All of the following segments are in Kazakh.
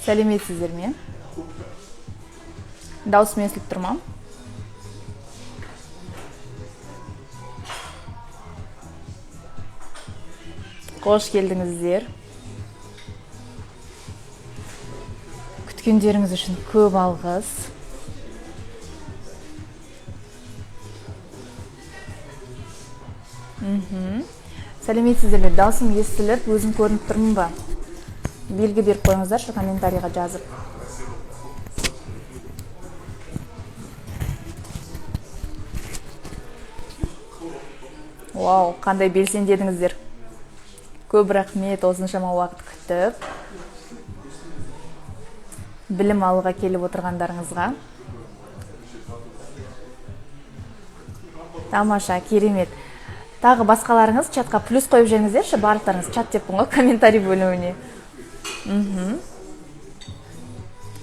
Сәлеметсіздер ме? Даусым естіліп тұр ма? Қош келдіңіздер. Күткендеріңіз үшін көп алғыс. Сәлеметсіздер ме? Даусым естіліп, өзім көрініп тұрмын ба? Белгі беріп қойыңыздаршы комментарийға жазып. Вау, қандай белсендедіңіздер. Көп рахмет осыншама уақыт күтіп. Білім алуға келіп отырғандарыңызға. Тамаша, керемет. Тағы басқаларыңыз чатқа плюс қойып жеңіздерші, барлықтарыңыз чат деппін ғой комментарий бөліміне.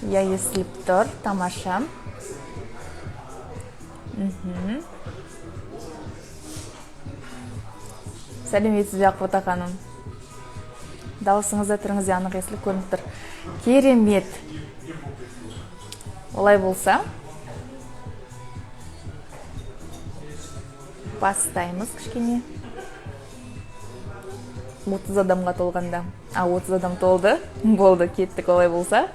Я естіліп тұр, тамаша. Сәлеметсіз бе Ақбота ханым. Дауысыңызда түріңізде анық естіліп көрініп тұр. Керемет. Олай болса, бастаймыз кішкене. 30 адамға толғанда. 30 адам толды. Болды, кеттік олай болса.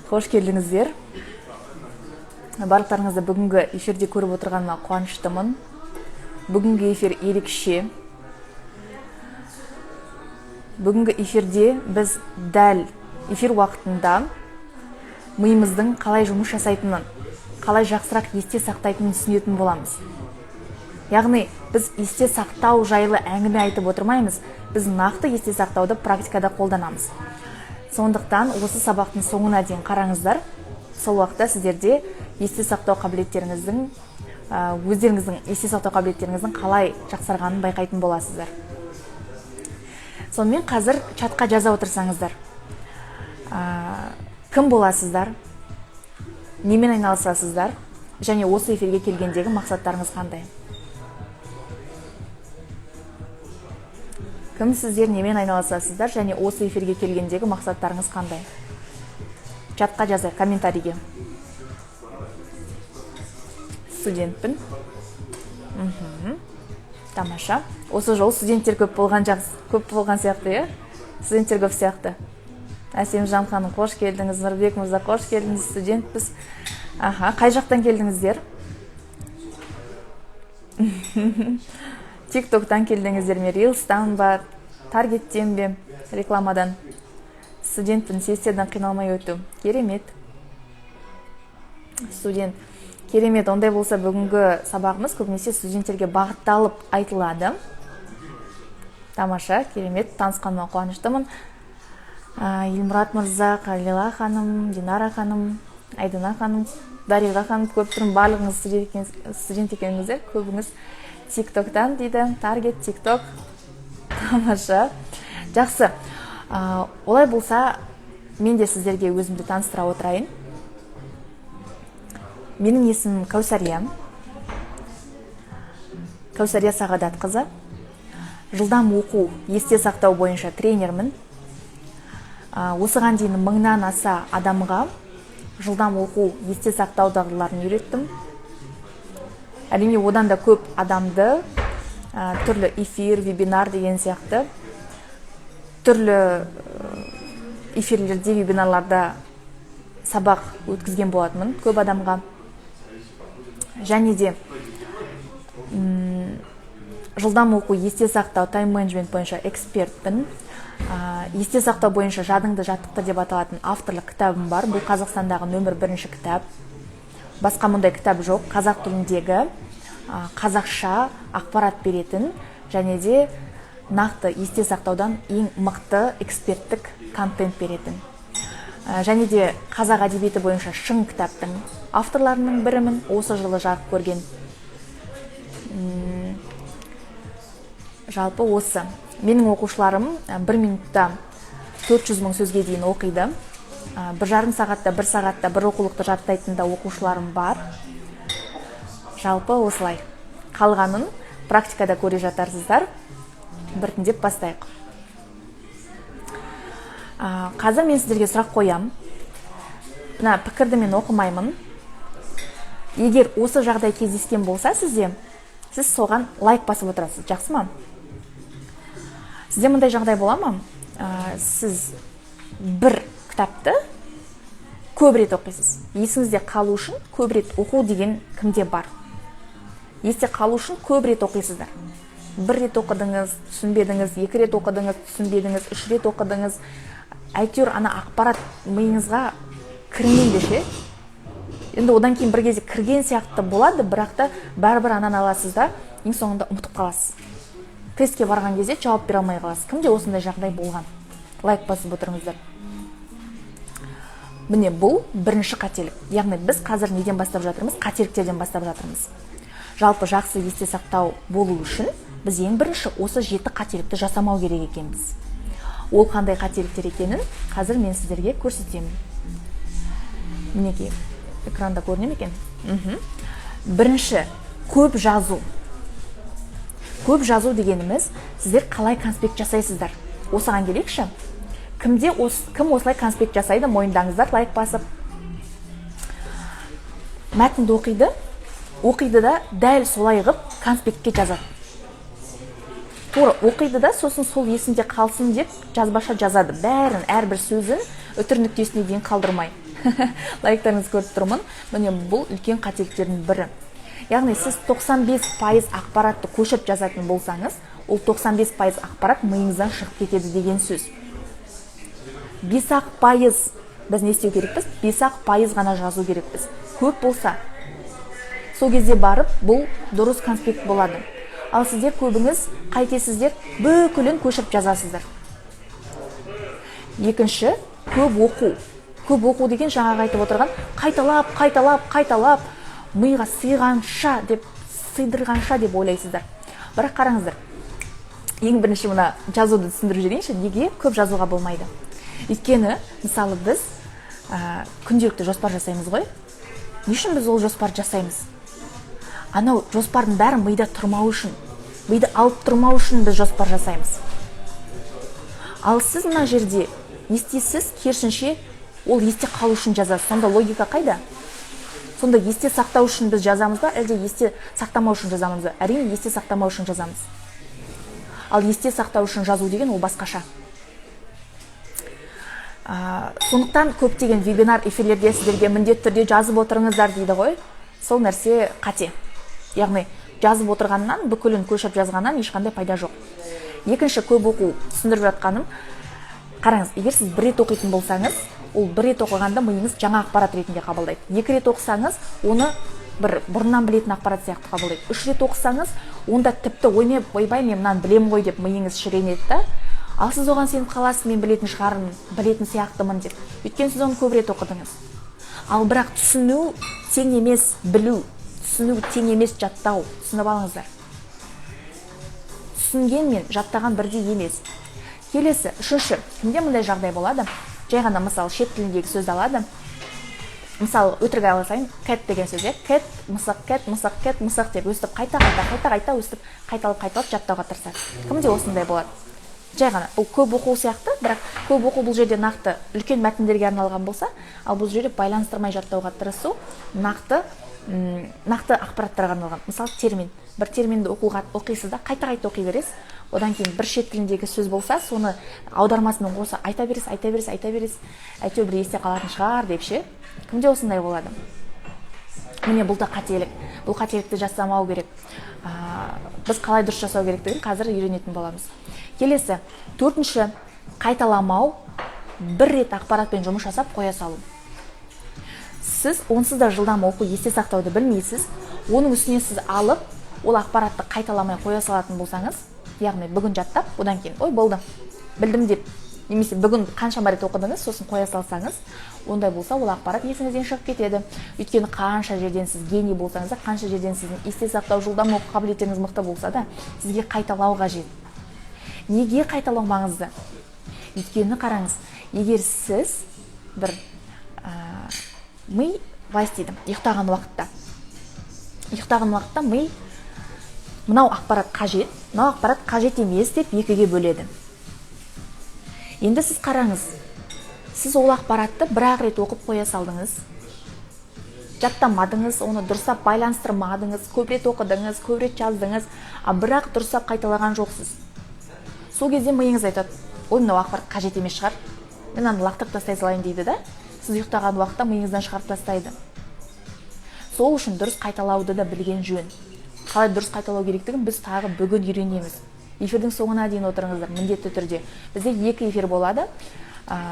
Қош келдіңіздер. Барлықтарыңызды бүгінгі эфирде көріп отырғаныма қуаныштымын. Бүгінгі эфир ерекше. Бүгінгі эфирде біз дәл эфир уақытында миымыздың қалай жұмыс жасайтынын, қалай жақсырақ есте сақтайтынын түсінетін боламыз. Яғни, біз есте сақтау жайлы әңгіме айтып отырмаймыз, біз нақты есте сақтауды практикада қолданамыз. Сондықтан осы сабақтың соңына дейін қараңыздар. Сол уақытта сіздерде есте сақтау қабілеттеріңіздің, өздеріңіздің есте сақтау қабілеттеріңіздің қалай жақсарғанын байқайтын боласыздар. Сонымен қазір чатқа жаза отырсаңыздар. Кім боласыздар? Немен айналысасыздар? Және осы эфирге келгендегі мақсаттарыңыз қандай? Кім сіздер немен айналысасыздар? Және осы эфирге келгендегі мақсаттарыңыз қандай? Чатқа жазайық, комментарийге. Студентпін. Тамаша. Осы жол студенттер көп болған сияқты, е? Студенттер көп сияқты. Әсемжан ханым, қош келдіңіз. Нұрбек мырза, қош келдіңіз. Студентпіз. Қай жақтан келдіңіздер? Тиктоктан келдіңіздер ме? Рилстан ба? Таргеттен бе? Рекламадан? Студентпін, сессиядан қиналмай өту. Керемет. Студент. Керемет, ондай болса бүгінгі сабағымыз көбінесе студенттерге бағытталып айтылады. Тамаша, керемет, танысқаныма қуаныштымын. Елмұрат мырза, Қалила ханым, Динара ханым, Айдына ханым, Дариға ханым, көп тұрмын, барлығыңыз студент екеніңіздер, көбіңіз тиктоктан дейді, таргет, тикток. Тамаша. Жақсы. Олай болса, мен де сіздерге өзімді таныстыра отырайын. Менің есімім Кәусария. Кәусария Сағадат қызы. Жылдам оқу, есте сақтау бойынша тренермін. Осыған дейін 1000-нан аса адамға жылдам оқу, есте сақтау дағдыларын үйреттім. Әрине, одан да көп адамды түрлі эфир, вебинар деген сияқты түрлі эфирлерде, вебинарларда сабақ өткізген болатынмын көп адамға. Және де жылдам оқу, есте сақтау, тайм-менеджмент бойынша экспертпін. Есте сақтау бойынша жадыңды жаттықтыр деп аталатын авторлық кітабым бар. Бұл Қазақстандағы нөмір 1 кітап. Басқа мұндай кітап жоқ. Қазақ тіліндегі қазақша ақпарат беретін және де нақты есте сақтаудан ең мықты эксперттік контент беретін. Және де қазақ әдебиеті бойынша шың кітаптың авторларының бірімін, осы жылы жарық көрген. Жалпы осы. Менің оқушыларым 1 минутта 400 000 сөзге дейін оқиды. 1,5 сағатта, 1 сағатта бір оқулықты жаттайтында оқушыларым бар. Жалпы осылай. Қалғанын практикада көре жатарсыздар. Біртіндеп бастайық. Қазір мен сіздерге сұрақ қоям. Мына пікірді мен оқымаймын. Егер осы жағдай кездескен болса сізде, сіз соған лайк басып отырасыз. Жақсы ма? Сізде мындай жағдай бола ма? Сіз бір кітапты көп рет оқисыз. Есіңізде қалу үшін көп рет оқу деген кімде бар? Есте қалу үшін көп рет оқисыздар. Бір рет оқыдыңыз, түсінбедіңіз, екі рет оқыдыңыз, түсінбедіңіз, үш рет оқыдыңыз. Әйтеуір ана ақпарат миыңызға кірмейді ше. Енді одан кейін бір кезде кірген сияқты болады, бірақ та бәрібір ананы аласыз да, ең соңында ұмытып қаласыз. Тестке барған кезде жауап бере алмай қаласыз. Кімде осындай жағдай болған? Лайк басып отырыңыздар. Міне бұл бірінші қателік. Яғни біз қазір неден бастап жатырмыз? Қателіктерден бастап жатырмыз. Жалпы жақсы есте сақтау болу үшін біз ең бірінші осы 7 қателікті жасамау керек екенбіз. Ол қандай қателіктер екенін қазір мен сіздерге көрсетемін. Мінекей, экранда көрінеді екен. Бірінші, көп жазу. Көп жазу дегеніміз, сіздер қалай конспект жасайсыздар? Осыған келейікші. Кім осылай конспект жасайды, мойындаңыздар, лайк басып. Мәтінді оқиды да дәл солай ғып конспектке жазады. Тура оқиды да, сосын сол есінде қалсын деп жазбаша жазады. Бәрін, әрбір сөзін үтір нүктесіне дейін қалдырмай. Лайктарыңыз көріп тұрмын. Міне бұл үлкен қателіктердің бірі. Яғни сіз 95% ақпаратты көшіп жазатын болсаңыз, ол 95% ақпарат миыңыздан шығып кетеді деген сөз. 5% біз не істеу керекпіз? 5% ғана жазу керекпіз. Көп болса, сол кезде барып, бұл дұрыс конспект болады. Ал сіздер көбіңіз қайтесіздер, бүкілін көшіп жазасыздар. Екінші, көп оқу. Көп оқу деген жаңағы айтып отырған, қайталап, миға сыйдырғанша деп ойлайсыздар. Бірақ қараңыздар, ең бірінші мұна жазуды түсіндіріп жіберейінші, неге көп жазуға болмайды? Өйткені, мысалы біз күнделікті жоспар жасаймыз ғой. Не үшін біз ол жоспар жасаймыз? Анау жоспардың бәрі мида тұрмау үшін, миды алып тұрмау үшін біз жоспар жасаймыз. Ал сіз мына жерде не істейсіз? Керісінше ол есте қалу үшін жазасыз. Сонда логика қайда? Сонда есте сақтау үшін біз жазамыз ба, әлде есте сақтамау үшін жазамыз ба? Әрине, есте сақтамау үшін жазамыз. Ал есте сақтау үшін жазу деген ол басқаша. Сондықтан көптеген вебинар эфирлерде сіздерге міндетті түрде жазып отырыңыздар дейді ғой. Сол нәрсе қате. Яғни жазып отырғаннан, бүкілін көшіп жазғаннан ешқандай пайда жоқ. Екінші, көп оқу түсіндіріп жатқаным. Қараңыз, егер сіз бір рет оқитын болсаңыз, ол бір рет оқығанда миыңыз жаңа ақпарат ретінде қабылдайды. Екі рет оқысаңыз, оны бір бұрыннан білетін ақпарат сияқты қабылдайды. Үш рет оқысаңыз, онда тіпті ойбай мен мынаны білем ғой деп миыңыз шіренеді да. Ал сіз оған сеніп қаласыз, мен білетін шығармын, білетін сияқтымын деп. Өйткені сіз оны көп рет оқыдыңыз. Ал бірақ түсіну тең емес білу, түсіну тең емес жаттау. Түсініп алыңыздар. Түсінген мен жаттаған бірдей емес. Келесі, үшінші, кімде мұндай жағдай болады? Жай ғана мысалы шет тіліндегі сөзді алады. Мысалы өтірік айласайын, кэт деген сөз, кэт, мысық деп өстіп қайта өстіп қайталап жаттауға тырысады. Кімде осындай болады? Жай ғана, бұл көп оқу сияқты, бірақ көп оқу бұл жерде нақты үлкен мәтіндерге арналған болса, ал бұл жерде байланыстырмай жаттауға тырысу нақты ақпараттарға арналған. Мысалы термин. Бір терминді оқисыз да, қайта оқи бересіз. Одан кейін бір шет тіліндегі сөз болса, соны аудармасымен қоса айта бересіз. Әйтеуір бір есте қалатын шығар деп ше. Кімде осындай болады? Міне бұл да қателік. Бұл қателікті жасамау керек. Біз қалай дұрыс жасау керектігін қазір үйренетін боламыз. Келесі, төртінші, қайталамау, бір рет ақпаратпен жұмыс жасап қоя салу. Сіз онсыз да жылдам оқу, есте сақтауды білмейсіз. Оның үстіне сіз алып, ол ақпаратты қайталамай қоя салатын болсаңыз, яғни бүгін жаттап, одан кейін, ой болды, білдім деп, немесе бүгін қанша рет оқыдыңыз, сосын қоя салсаңыз, ондай болса, ол ақпарат есіңізден шығып кетеді. Өйткені қанша жерден сіз гений болсаңыз, қанша жерден сіздің есте сақтау, жылдам оқу қабілеттеріңіз мықты болса да, сізге қайталау қажет. Неге қайталау маңызды? Өйткені қараңыз, егер сіз бір ми былай істейді, ұйықтаған уақытта ми мынау ақпарат қажет емес деп екіге бөледі. Енді сіз қараңыз, сіз ол ақпаратты бір-ақ рет оқып қоя салдыңыз, жаттамадыңыз, оны дұрыстап байланыстырмадыңыз, көп рет оқыдыңыз, көп рет жаздыңыз, бірақ дұрыстап қайталаған жоқсыз. Сол кезде миыңыз айтады, ой, мынау ақпарат қажет емес шығар, мен аны лақтырып тастай салайын дейді да. Сіз ұйықтаған уақытта миыңыздан шығарып тастайды. Сол үшін дұрыс қайталауды да білген жөн. Қалай дұрыс қайталау керектігін біз тағы бүгін үйренеміз. Эфирдің соңына дейін отырыңыздар, міндетті түрде. Бізде 2 эфир болады.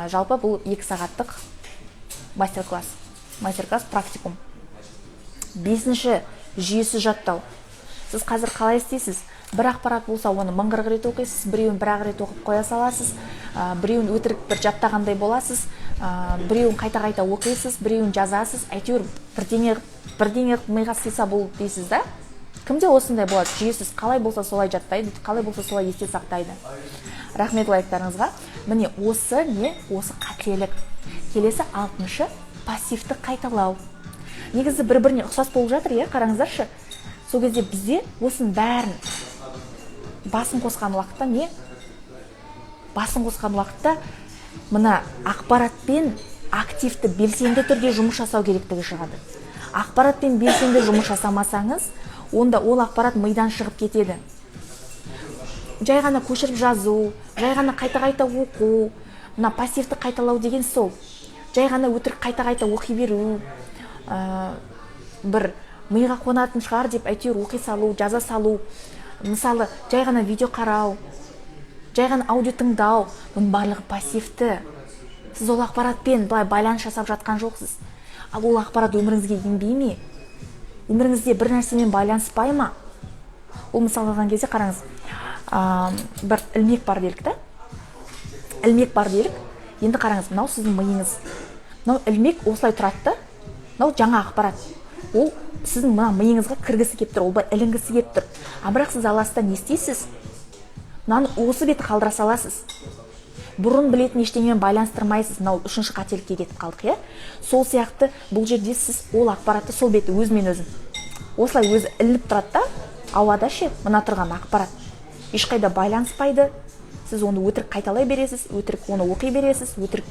Жалпы бұл 2 сағаттық мастер-класс практикум. 5-ші жүйесі жаттау. Сіз қазір қалай істейсіз? Бір ақпарат болса, оны 1040 рет оқисыз, біреуін бір-ақ рет оқып қоя саласыз, біреуін өтірік бір жаттағандай боласыз, біреуін қайта-қайта оқисыз, біреуін жазасыз, әйтеуір бірдеңе миға сыйса болды дейсіз да? Кімде осындай болады? Жүйесіз қалай болса солай жаттайды, қалай болса солай есте сақтайды. Рахмет лайктарыңызға. Міне осы қателік. Келесі 6-шы пассивті қайталау. Негізі бір-біріне ұқсас болып жатыр, қараңыздаршы. Сол кезде бізде осының бәрін басын қосқан уақытта мына ақпаратпен активті белсенді түрде жұмыс жасау керектігі шығады. Ақпаратпен белсенді жұмыс жасамасаңыз, онда ол ақпарат мидан шығып кетеді. Жай ғана көшіріп жазу, жай ғана қайта-қайта оқу, мына пассивті қайталау деген сол. Жай ғана өтірік қайта-қайта оқи беру, бір миға қонатын шығар деп әйтеуір оқи салу, жаза салу, мысалы жай ғана видео қарау, жай ғана аудио тыңдау, бұның барлығы пассивті. Сіз ол ақпаратпен байланыс жасап жатқан жоқсыз. Ал ол ақпарат өміріңізге енбей ме? Өміріңізде бір нәрсемен байланыспай ма? Ол мысал алған кезде қараңыз, бір ілмек бар делік та? Ілмек бар делік. Енді қараңыз, мынау сіздің миыңыз. Мынау ілмек осылай тұрады да? Мынау жаңа ақпарат. Ол сіздің мына миыңызға кіргісі кеп тұр, ол ілінгісі кеп тұр. Бірақ сіз аласыда не істейсіз? Мынаны осы беті қалдыра саласыз. Бұрын білетін ештеңемен байланыстырмайсыз. Мынау 3-ші қателікке кетіп қалдық, Сол сияқты бұл жерде сіз ол ақпаратты сол беті өзімен өзін. Осылай өзі ілініп тұрады да, ауада мына тұрған ақпарат. Ешқайда байланыспайды. Сіз оны өтірік қайталай бересіз, өтірік оны оқи бересіз, өтірік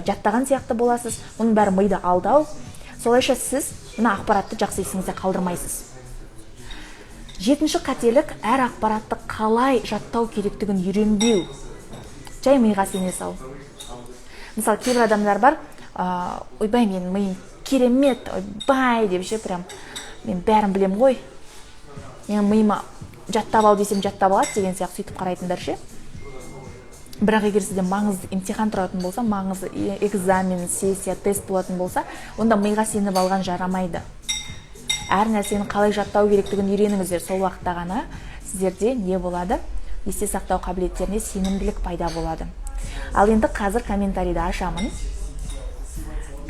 жаттаған сияқты боласыз. Оның бәрі миды алдау. Солайша сіз мына ақпаратты жақсы есіңізде қалдырмайсыз. 7-ші қателік әр ақпаратты қалай жаттау керектігін үйренбеу. Жай миға сене сал. Мысалы, кейбір адамдар бар, ойбай, мен миым керемет, ойбай деп прям мен бәрін білем ғой. Мен миыма жаттап ал десем жаттап алады деген сияқты сөйтіп қарайтындар Бірақ егер сізде маңызды имтихан тұратын болса, маңызды экзамен, сессия, тест болатын болса, онда миға сеніп алған жарамайды. Әр нәрсені қалай жаттау керектігін үйреніңіздер. Сол уақытта ғана сіздерде не болады? Есте сақтау қабілеттеріне сенімділік пайда болады. Ал енді қазір комментарийді ашамын.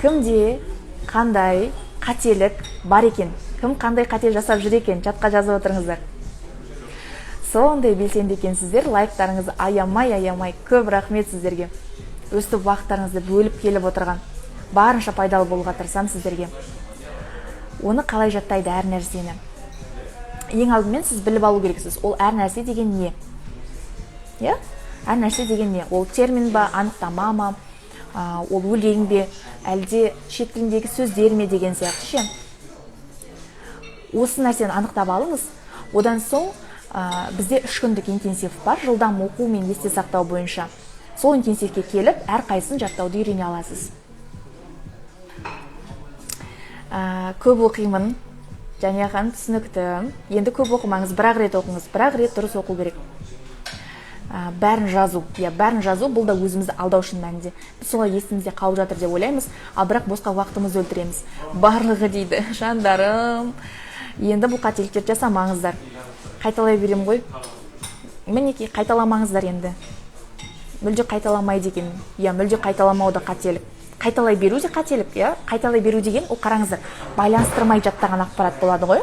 Кімде қандай қателік бар екен? Кім қандай қате жасап жүр екен? Чатқа жазып отырыңыздар. Сондай белсенді екенсіздер, лайктарыңызды аямай, көп рахмет сіздерге. Өстіп уақыттарыңызды бөліп келіп отырған. Барынша пайдалы болуға тырысамын сіздерге. Оны қалай жаттайды әр нәрсені? Ең алдымен сіз біліп алу керексіз. Ол әр нәрсе деген не? Әр нәрсе деген не? Ол термин ба, анықтама ма, ол өлең бе, әлде шет тіліндегі сөздер ме деген сияқты Осы нәрсені анықтап алыңыз. Одан соң бізде 3 күндік интенсив бар, жылдам оқу мен есте сақтау бойынша. Сол интенсивке келіп, әр қайсысын жаттауды үйрене аласыз. Көп оқимын, және хан түсінікті. Енді көп оқымаңыз, бір-ақ рет оқыңыз, бір-ақ рет дұрыс оқу керек. Бәрін жазу, бұл да өзімізді алдау шын мәнінде. Біз солай есімізде қалып жатыр деп ойлаймыз, ал бірақ босқа уақытымызды өлтіреміз. Барлығы дейді, жандарым. Енді бұл қателіктерді жасамаңыздар. Қайталай берем ғой. Мінекей, қайталамаңыздар енді. Мүлде қайталамайды екен. Мүлде қайталамау да қателік. Қайталай беру де қателік, Қайталай беру деген, ол қараңыздар, байланыстырмай жаттаған ақпарат болады ғой.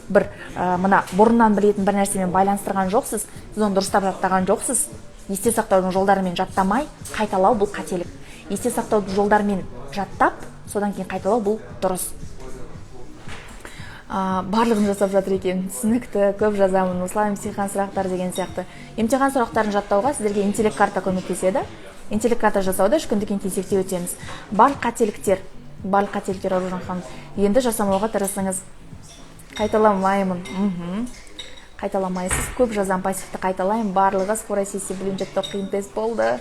Бір мына бұрыннан білетін бір нәрсемен байланыстырған жоқсыз, сіз оны дұрыстап жаттаған жоқсыз. Есте сақтаудың жолдарымен жаттамай, қайталау бұл қателік. Есте сақтаудың жолдарымен жаттап, содан кейін қайталау бұл дұрыс. Барлығын жасап жатыр екен. Түсінікті, көп жазамын. Осылай емтихан сұрақтар деген сияқты. Емтихан сұрақтарын жаттауға сіздерге интеллект карта көмектеседі. интеллект карта жасауда 3 күндік интенсивте өтеміз. Барлық қателіктер Аружан ханым, енді жасамауға тырысыңыз. Қайталамаймын. Қайталамайсыз. Көп жазам, пассивті қайталаймын. Барлығы скорая сессия білім жаттау қиын тест болды.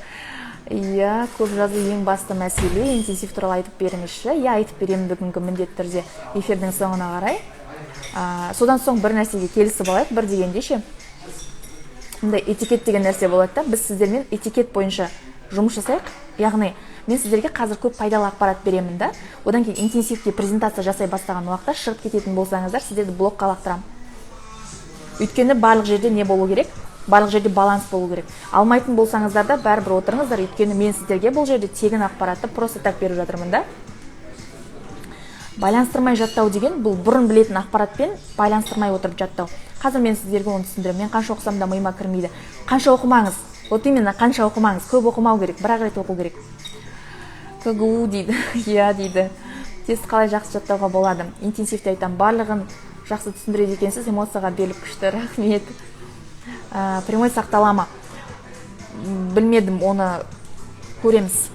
Иә, көп жазу ең басты мәселе. Интенсив туралы айтып беріңізші. Иә, айтып беремін бүгінгі міндетті түрде эфирдің соңына қарай. Содан соң бір нәрсеге келісіп алайық. Бір дегенде ше, мындай этикет деген нәрсе болады да. Біз сіздермен этикет бойынша жұмыс жасайық. Яғни, мен сіздерге қазір көп пайдалы ақпарат беремін да. Одан кейін интенсивке презентация жасай бастаған уақытта шығып кететін болсаңыздар, сіздерді блокқа лақтырамын. Өйткені барлық жерде не болу керек? Барлық жерде баланс болу керек. Алмайтын болсаңыздар да бәрібір отырыңыздар. Өйткені мен сіздерге бұл жерде тегін ақпаратты просто так беріп жатырмын да. Байланыстырмай жаттау деген бұл бұрын білетін ақпаратпен байланыстырмай отырып жаттау. Қазір мен сіздерге оны түсіндіремін. Мен қанша оқысам да миыма кірмейді. Қанша оқымаңыз. Вот именно қанша оқымаңыз. Көп оқымау керек, бірақ рет оқу керек. КГУ дейді. Иә дейді. Тест қалай жақсы жаттауға болады? Интенсивте айтам, барлығын жақсы түсіндіреді екенсіз, эмоцияға беріліп күшті. Рахмет. Прямой сақталама. Білмедім, оны көреміз.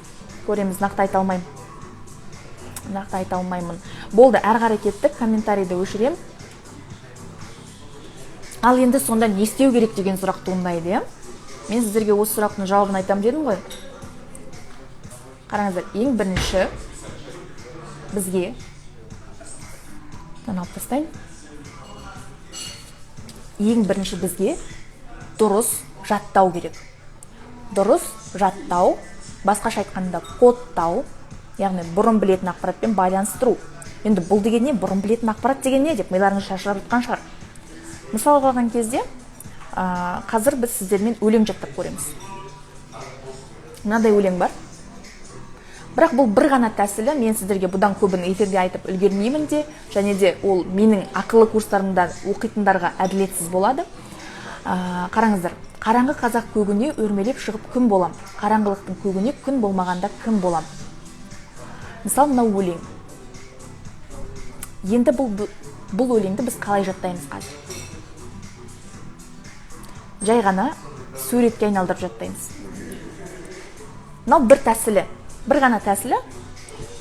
Нақты айта алмаймын. Болды, әр қарай кеттік, комментарийді өшірем. Ал енді сонда не істеу керек деген сұрақ туындайды. Мен сіздерге осы сұрақтың жауабын айтам дедім ғой. Қараңыздар, ең бірінші бізге алып тастайын. Ең бірінші бізге дұрыс жаттау керек. Дұрыс жаттау, басқаша айтқанда кодтау, яғни бұрын білетін ақпаратпен байланыстыру. Енді бұл деген не? Бұрын білетін ақпарат деген не деп миларыңыз шашырап жатқан шығар. Мысалы қалған кезде, қазір біз сіздермен өлең жаттап көреміз. Мынадай өлең бар. Бірақ бұл бір ғана тәсілі, мен сіздерге бұдан көбін эфирде айтып үлгермеймін де, және де ол менің ақылы курстарымда оқитындарға әділетсіз болады. Қараңыздар, қараңғы қазақ көгіне өрмелеп шығып күн болам. Қараңғылықтың көгіне күн болмағанда кім болам? Мысалы, мынау өлең. Енді бұл өлеңді біз қалай жаттаймыз қазір? Жай ғана суретке айналдырып жаттаймыз. Мынау бір тәсілі. Бір ғана тәсілі,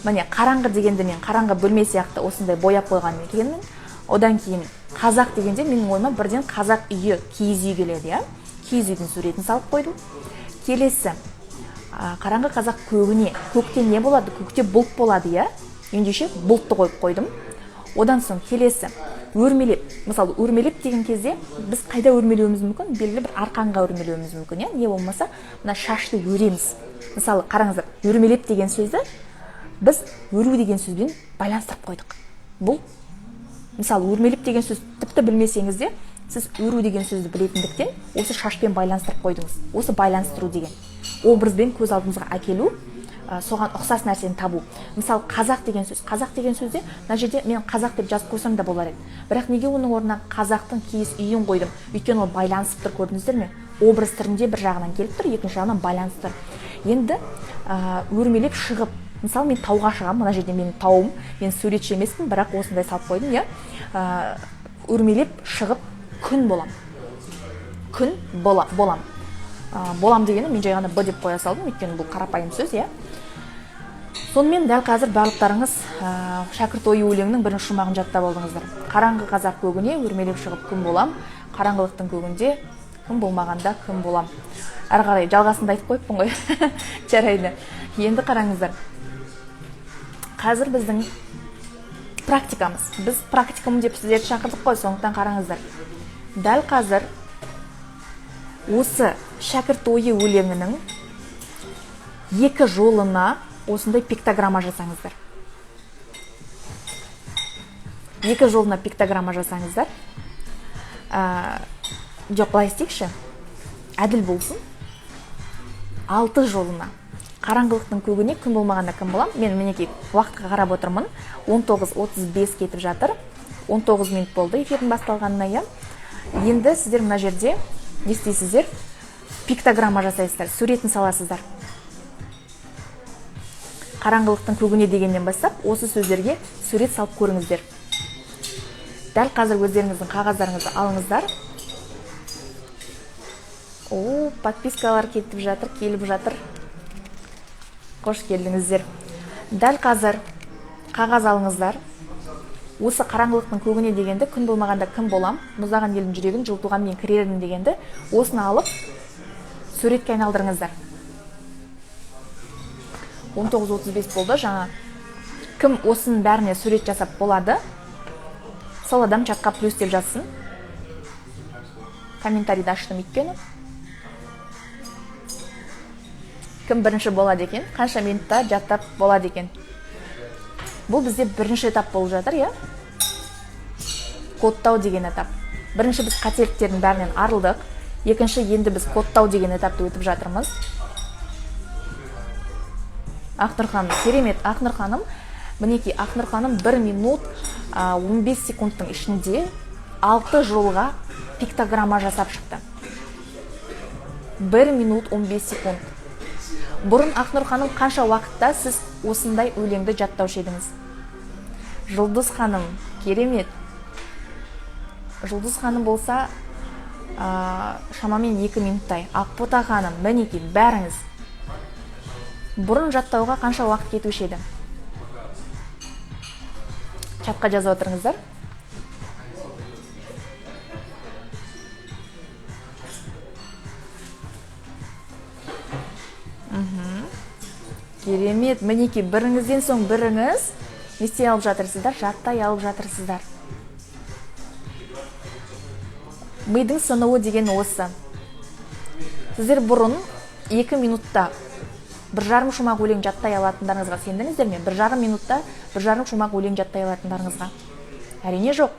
міне қараңғы дегенде мен қараңғы бөлме сияқты осындай бояп қойған екенмін. Одан кейін қазақ дегенде менің ойыма бірден қазақ үйі, киіз үй келеді, иә? Киіз үйдің суретін салып қойдым. Келесі, қараңғы қазақ көгіне, көкте не болады? Көкте бұлт болады, иә? Ендеше бұлтты қойып қойдым. Одан соң келесі, өрмелеп. Мысалы, өрмелеп деген кезде біз қайда өрмелеуіміз мүмкін? Белгілі бір арқанға өрмелеуіміз мүмкін, иә? Не болмаса, мына шашты өреміз. Мысалы, қараңыздар, өрмелеп деген сөзді біз өру деген сөзбен байланыстырып қойдық. Бұл, мысалы, өрмелеп деген сөз тіпті білмесеңіз де, сіз өру деген сөзді білетіндіктен осы шашпен байланыстырып қойдыңыз. Осы байланыстыру деген образбен көз алдымызға әкелу, соған ұқсас нәрсені табу. Мысалы, қазақ деген сөзде, мына жерде мен қазақ деп жазып қойсам да болар еді. Бірақ неге оның орнына қазақтың киіз үйін қойдым? Өйткені ол байланысып тұр, көрдіңіздер ме? Образ түрінде бір жағынан келіп тұр, екінші жағынан байланысып тұр. Енді өрмелеп шығып, мысалы, мен тауға шығам, мына жерде менің тауым, мен суретші емеспін, бірақ осындай салып қойдым, иә. Өрмелеп шығып күн болам. Күн болам. Болам дегені мен жай ғана б деп қоя салдым, өйткені бұл қарапайым сөз, иә. Сонымен дәл қазір барлықтарыңыз шәкірт ойы өлеңнің бірінші шумағын жаттап алдыңыздар. Қараңғы қазақ көгіне өрмелеп шығып күн болам, қараңғылықтың көгінде күн болмағанда кім болам. Әрі қарай жалғасында айтып қойыппын ғой. Жарайды. Енді қараңыздар. Қазір біздің практикамыз. Біз практикамын деп сіздерді шақырдық қой, сондықтан қараңыздар. Дәл қазір осы шәкірт ойы өлеңінің екі жолына осындай пиктограмма жасаңыздар. Екі жолына пиктограмма жасаңыздар. Жоқ, былай істейікші. Әділ болсын. 6 жолына. Қараңғылықтың көгіне күн болмағанда кім болам? Мен мінекей уақытқа қарап отырмын. 19:35 кетіп жатыр. 19 минут болды эфирдің басталғанына, иә. Енді сіздер мына жерде не істейсіздер? Пиктограмма жасайсыздар, суретін саласыздар. Қараңғылықтың көгіне дегеннен бастап, осы сөздерге сурет салып көріңіздер. Дәл қазір өздеріңіздің қағаздарыңызды алыңыздар. Подпискалар келіп жатыр. Қош келдіңіздер. Дәл қазір қағаз алыңыздар. Осы қараңғылықтың көгіне дегенді, күн болмағанда кім болам, мұздаған елдің жүрегін жылытуға мен кірермін дегенді, осыны алып суретке айналдырыңыздар. 19:35 болды. Жаңа кім осының бәріне сурет жасап болады, сол адам чатқа плюс деп жазсын. Комментарийді аштым өйткені. Кім бірінші болады екен, қанша минутта жаттап болады екен. Бұл бізде бірінші этап болып жатыр, иә? Кодтау деген этап. Бірінші біз қателіктердің бәрінен арылдық. Екінші, енді біз кодтау деген этапты өтіп жатырмыз. Ақнұр ханым, керемет. Ақнұр ханым, мінеки Ақнұр ханым 1 минут 15 секундтың ішінде 6 жолға пиктограмма жасап шықты. 1 минут 15 секунд. Бұрын Ақнұр ханым қанша уақытта сіз осындай өлеңді жаттаушы едіңіз? Жұлдыз ханым, керемет. Жұлдыз ханым болса шамамен 2 минуттай. Ақбота ханым, мінеки бәріңіз. Бұрын жаттауға қанша уақыт кетуші еді? Чатқа жазып отырыңыздар. Керемет, мінеки біріңізден соң біріңіз не істей алып жатырсыздар? Жаттай алып жатырсыздар. Мидың сынуы деген осы. Сіздер бұрын 2 минутта 1,5 шумақ өлең жаттай алатындарыңызға сендіңіздер ме? 1,5 минутта 1,5 шумақ өлең жаттай алатындарыңызға? Әрине жоқ.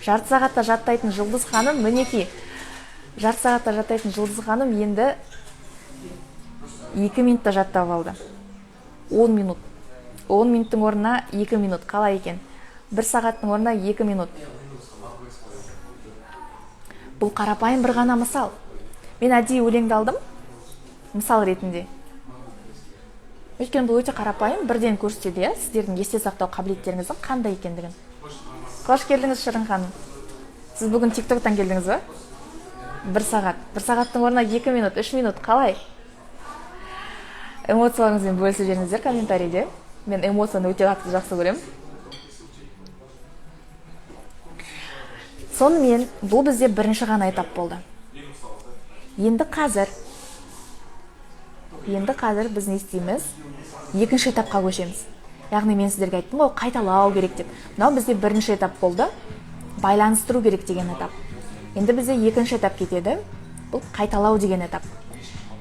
Жарты сағатта жаттайтын Жұлдыз ханым, мінеки жарты сағатта жаттайтын Жұлдыз ханым енді 2 минутта жаттап алды. 10 минут. 10 минуттың орнына 2 минут. Қалай екен? 1 сағаттың орнына 2 минут. Бұл қарапайым бір ғана мысал. Мен әдейі өлеңді алдым, мысал ретінде. Өйткені бұл өте қарапайым, бірден көрсетеді, сіздердің есте сақтау қабілеттеріңіздің қандай екендігін. Қош келдіңіз, Шырын ханым. Сіз бүгін TikTok-тан келдіңіз ба? 1 сағат. 1 сағаттың орнына 2 минут, 3 минут. Қалай? Эмоцияларыңызбен бөлісіп жеріңіздер комментарийде. Мен эмоцияны өте қатты жақсы көрем. Сонымен, бұл бізде бірінші ғана этап болды. Енді қазір біз не істейміз? Екінші этапқа көшеміз. Яғни мен сіздерге айттым ғой, қайталау керек деп. Мынау бізде бірінші этап болды. Байланыстыру керек деген этап. Енді бізде екінші этап кетеді. Бұл қайталау деген этап.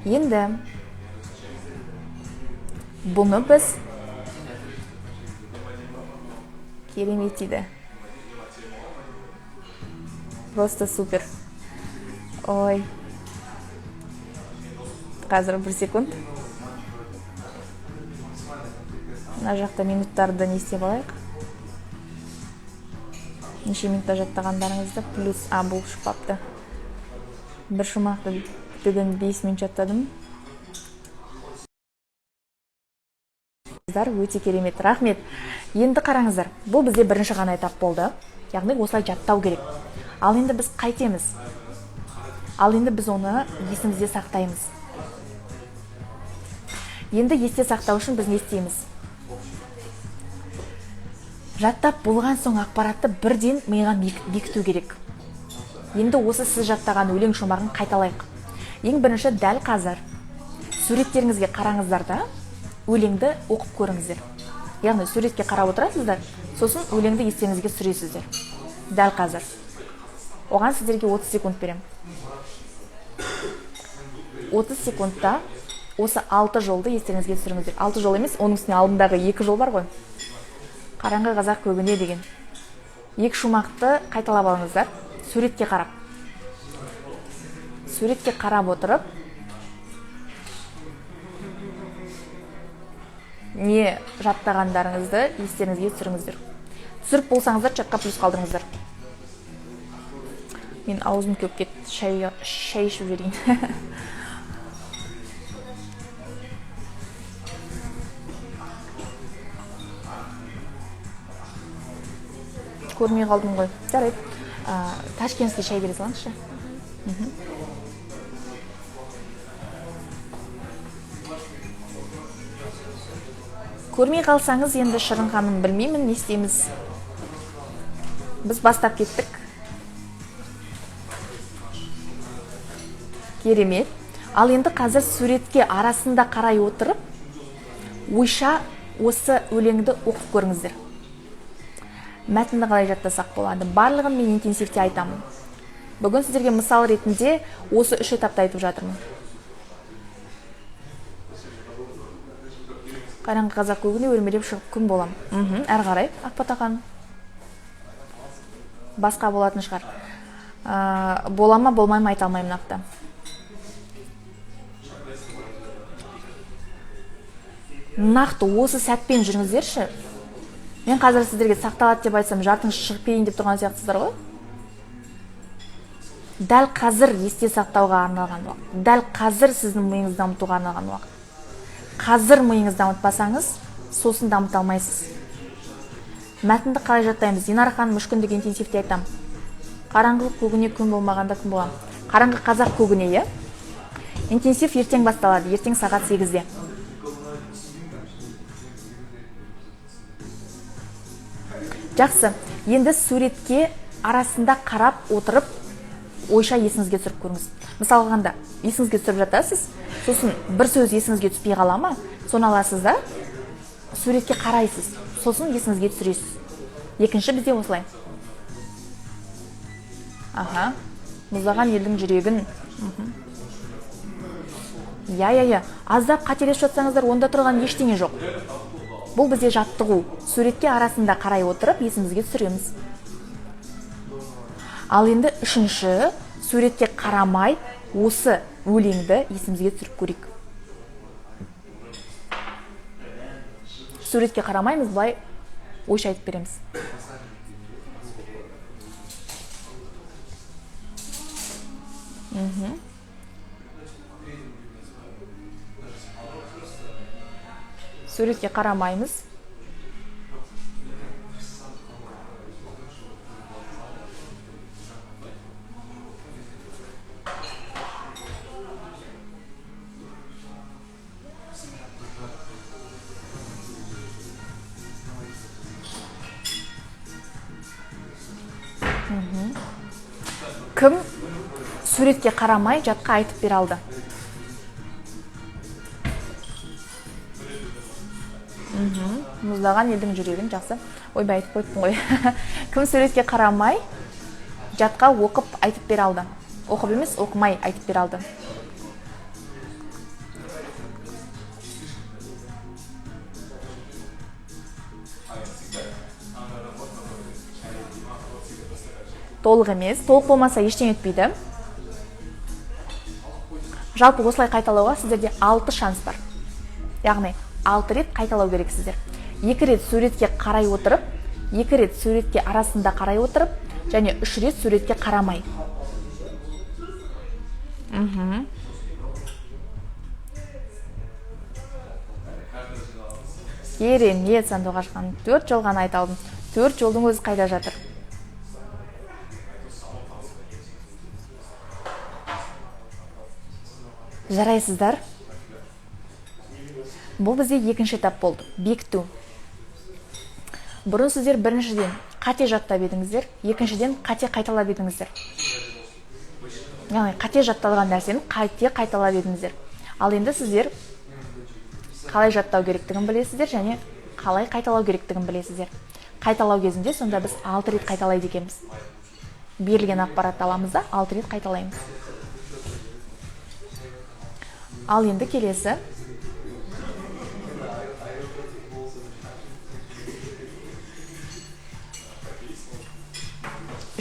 Енді бұны біз керемет еді. Просто супер. Ой. Қазір 1 секунд. Мына жақта минуттарды не істеп алайық. Неше минутта жаттағандарыңызды плюс бұл шықпапты. Бір шумақты бүгін 5 минут жаттадым. Өте керемет, рахмет. Енді қараңыздар, бұл бізде бірінші ғана этап болды. Яғни осылай жаттау керек. Ал енді біз қайтеміз. Ал енді біз оны есімізде сақтаймыз. Енді есте сақтау үшін біз не істейміз? Жаттап болған соң ақпаратты бірден миға бекіту керек. Енді осы сіз жаттаған өлең шумағын қайталайық. Ең бірінші дәл қазір суреттеріңізге қараңыздар да өлеңді оқып көріңіздер. Яғни суретке қарап отырасыздар, сосын өлеңді естеріңізге түсіресіздер. Дәл қазір. Оған сіздерге 30 секунд берем. 30 секундта осы 6 жолды естеріңізге түсіріңіздер. 6 жол емес, оның үстіне алдындағы 2 жол бар ғой. Қараңғы қазақ көгіне деген. 2 шумақты қайталап алыңыздар. Суретке қарап. Суретке қарап отырып, не жаттағандарыңызды естеріңізге түсіріңіздер. Түсіріп болсаңыздар, чатқа плюс қалдырыңыздар. Мен аузым көп кетті, шай ішіп жүрейін. Көрмей қалдым ғой. Жарайды. Ташкентский шай бере салаңызшы. Көрмей қалсаңыз, енді Шырын ханым, білмеймін, не істейміз. Біз бастап кеттік. Керемет. Ал енді қазір суретке арасында қарай отырып, ойша осы өлеңді оқып көріңіздер. Мәтінді қалай жаттасақ болады? Барлығын мен интенсивте айтамын. Бүгін сіздерге мысал ретінде осы 3 этапты айтып жатырмын. Қараңғы қазақ көгіне өрмелеп шығып күн болам. Әрі қарай, Ақбата ханым. Басқа болатын шығар. Бола ма, болмай ма айта алмаймын нақты. Нақты осы сәтпен жүріңіздерші. Мен қазір сіздерге сақталады деп айтсам, жартыңыз шығып деп тұрған сияқтысыздар ғой. Дәл қазір есте сақтауға арналған уақыт. Дәл қазір сіздің миыңызды дамытуға арналған уақыт. Қазір миыңызды дамытпасаңыз, сосын дамыта алмайсыз. Мәтінді қалай жаттаймыз? Динара ханым, 3 күндік интенсивте айтам. Қараңғылық көгіне күн болмағанда күн болам. Қараңғы қазақ көгіне, е? Интенсив ертең басталады, ертең сағат 8-де. Жақсы, енді суретке арасында қарап отырып, ойша есіңізге түсіріп көріңіз. Мысал алғанда, есіңізге түсіріп жатасыз, сосын бір сөз есіңізге түспей қала ма, соны аласыз да, суретке қарайсыз, сосын есіңізге түсіресіз. Екінші бізде осылай. Мұздаған елдің жүрегін. Аздап қателесіп жатсаңыздар, онда тұрған ештеңе жоқ. Бұл бізде жаттығу. Суретке арасында қарай отырып, есімізге түсіреміз. Ал енді 3-ші, суретке қарамай, осы өлеңді есімізге түсіріп көрейік. Суретке қарамаймыз, былай ойша айтып береміз. Суретке қарамаймыз. Кім суретке қарамай жатқа айтып бере алды? Мұздаған елдің жүрегін, жақсы. Ойбай айтып қойыппын ғой. Кім суретке қарамай жатқа оқып айтып бере алды? Оқып емес, оқымай айтып бере алды. Толық емес, толық болмаса ештеңе өтпейді. Жалпы осылай қайталауға сіздерде 6 шанс бар. Яғни 6 рет қайталау керек сіздер. 2 рет суретке қарай отырып, 2 рет суретке арасында қарай отырып, және 3 рет суретке қарамай. Керемет, Сандуғаш ханым. 4 жол ғана айта алдым. 4 жолдың өзі қайда жатыр? Жарайсыздар. Бұл бізде 2-ші этап болды. Бекіту. Бұрын сіздер біріншіден қате жаттап едіңіздер, екіншіден қате қайталап едіңіздер. Яғни қате жатталған нәрсені қате қайталап едіңіздер. Ал енді сіздер қалай жаттау керектігін білесіздер және қалай қайталау керектігін білесіздер. Қайталау кезінде сонда біз 6 рет қайталайды екенбіз. Берілген ақпаратты аламыз да 6 рет қайталаймыз. Ал енді келесі.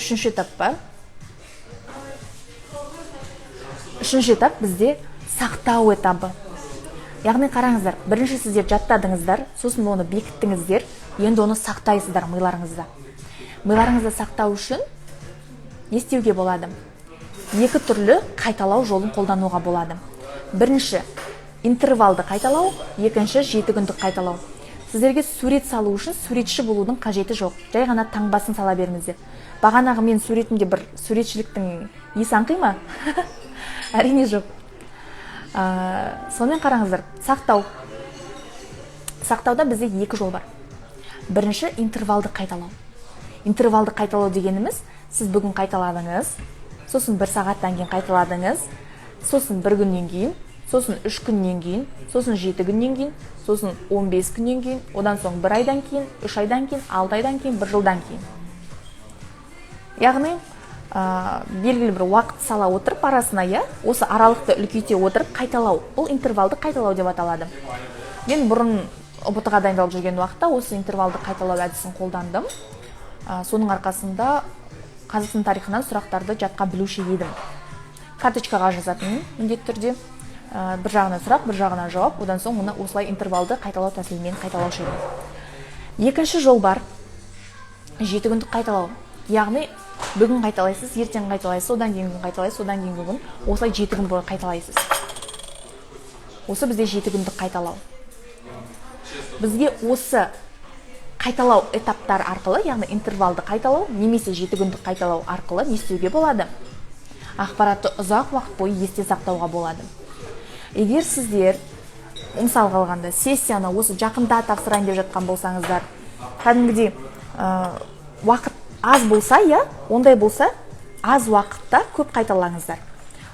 Үшінші этап па? Үшінші этап бізде сақтау этабы. Яғни қараңыздар, бірінші сіздер жаттадыңыздар, сосын оны бекіттіңіздер, енді оны сақтайсыздар миларыңызда. Миларыңызда сақтау үшін не істеуге болады? 2 түрлі қайталау жолын қолдануға болады. Бірінші интервалды қайталау, екінші 7 күндік қайталау. Сіздерге сурет салу үшін суретші болудың қажеті жоқ. Жай ғана таңбасын сала беріңіздер. Бағанағы мен суретімде бір суретшіліктің есі аңқи ма? Әрине жоқ. Сонымен қараңыздар, сақтауда бізде екі жол бар. Бірінші интервалды қайталау. Интервалды қайталау дегеніміз, сіз бүгін қайталадыңыз, сосын 1 сағаттан кейін қайталадыңыз, сосын 1 күннен кейін, сосын 3 күннен кейін, сосын 7 күннен кейін, сосын 15 күннен кейін, одан соң 1 айдан кейін, 3 айдан кейін, 6 айдан кейін, 1 жылдан кейін. Яғни белгілі бір уақыт сала отырып арасына, осы аралықты үлкейте отырып қайталау. Бұл интервалды қайталау деп аталады. Мен бұрын ұбт-ға дайындалып жүрген уақытта осы интервалды қайталау әдісін қолдандым. Соның арқасында Қазақстан тарихынан сұрақтарды жатқа білуші едім. Карточкаға жазатын міндетті түрде. Бір жағынан сұрақ, бір жағынан жауап, одан соң оны осылай интервалды қайталау тәсілімен қайталаушы едім. Екінші жол бар. 7 күндік қайталау. Яғни бүгін қайталайсыз, ертең қайталайсыз, одан кейін күн қайталайсыз, одан кейін күн. Осылай 7 күн бойы қайталайсыз. Осы бізде 7 күндік қайталау. Бізге осы қайталау этаптар арқылы, яғни интервалды қайталау, немесе 7 күндік қайталау арқылы не істеуге болады? Ақпаратты ұзақ уақыт бойы есте сақтауға болады. Егер сіздер, мысалға алғанда, сессияны осы жақында тапсырайын деп жатқан болсаңыздар, кәдімгідей уақыт аз болса, ондай болса, аз уақытта көп қайталаңыздар.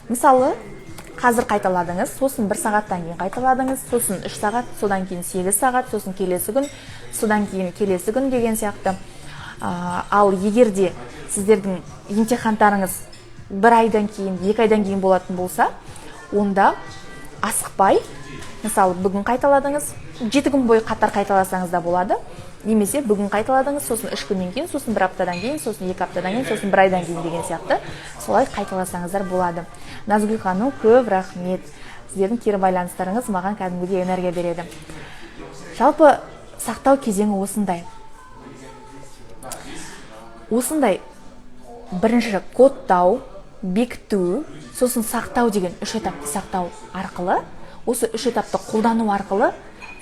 Мысалы, қазір қайталадыңыз, сосын 1 сағаттан кейін қайталадыңыз, сосын 3 сағат, содан кейін 8 сағат, сосын келесі күн, содан кейін келесі күн деген сияқты. Ал егер де сіздердің емтихандарыңыз 1 айдан кейін, 2 айдан кейін болатын болса, онда асықпай, мысалы бүгін қайталадыңыз, 7 күн бойы қатар қайталасаңыз да болады, немесе бүгін қайталадыңыз, сосын 3 күннен кейін, сосын 1 аптадан кейін, сосын 2 аптадан кейін, сосын 1 айдан кейін деген сияқты, солай қайталасаңыздар болады. Назгүл ханым, көп рахмет. Сіздердің кері байланыстарыңыз маған кәдімгідей энергия береді. Жалпы сақтау кезеңі осындай. Осындай бірінші кодтау, бекіту, сосын сақтау деген 3 этапты сақтау арқылы, осы 3 этапты қолдану арқылы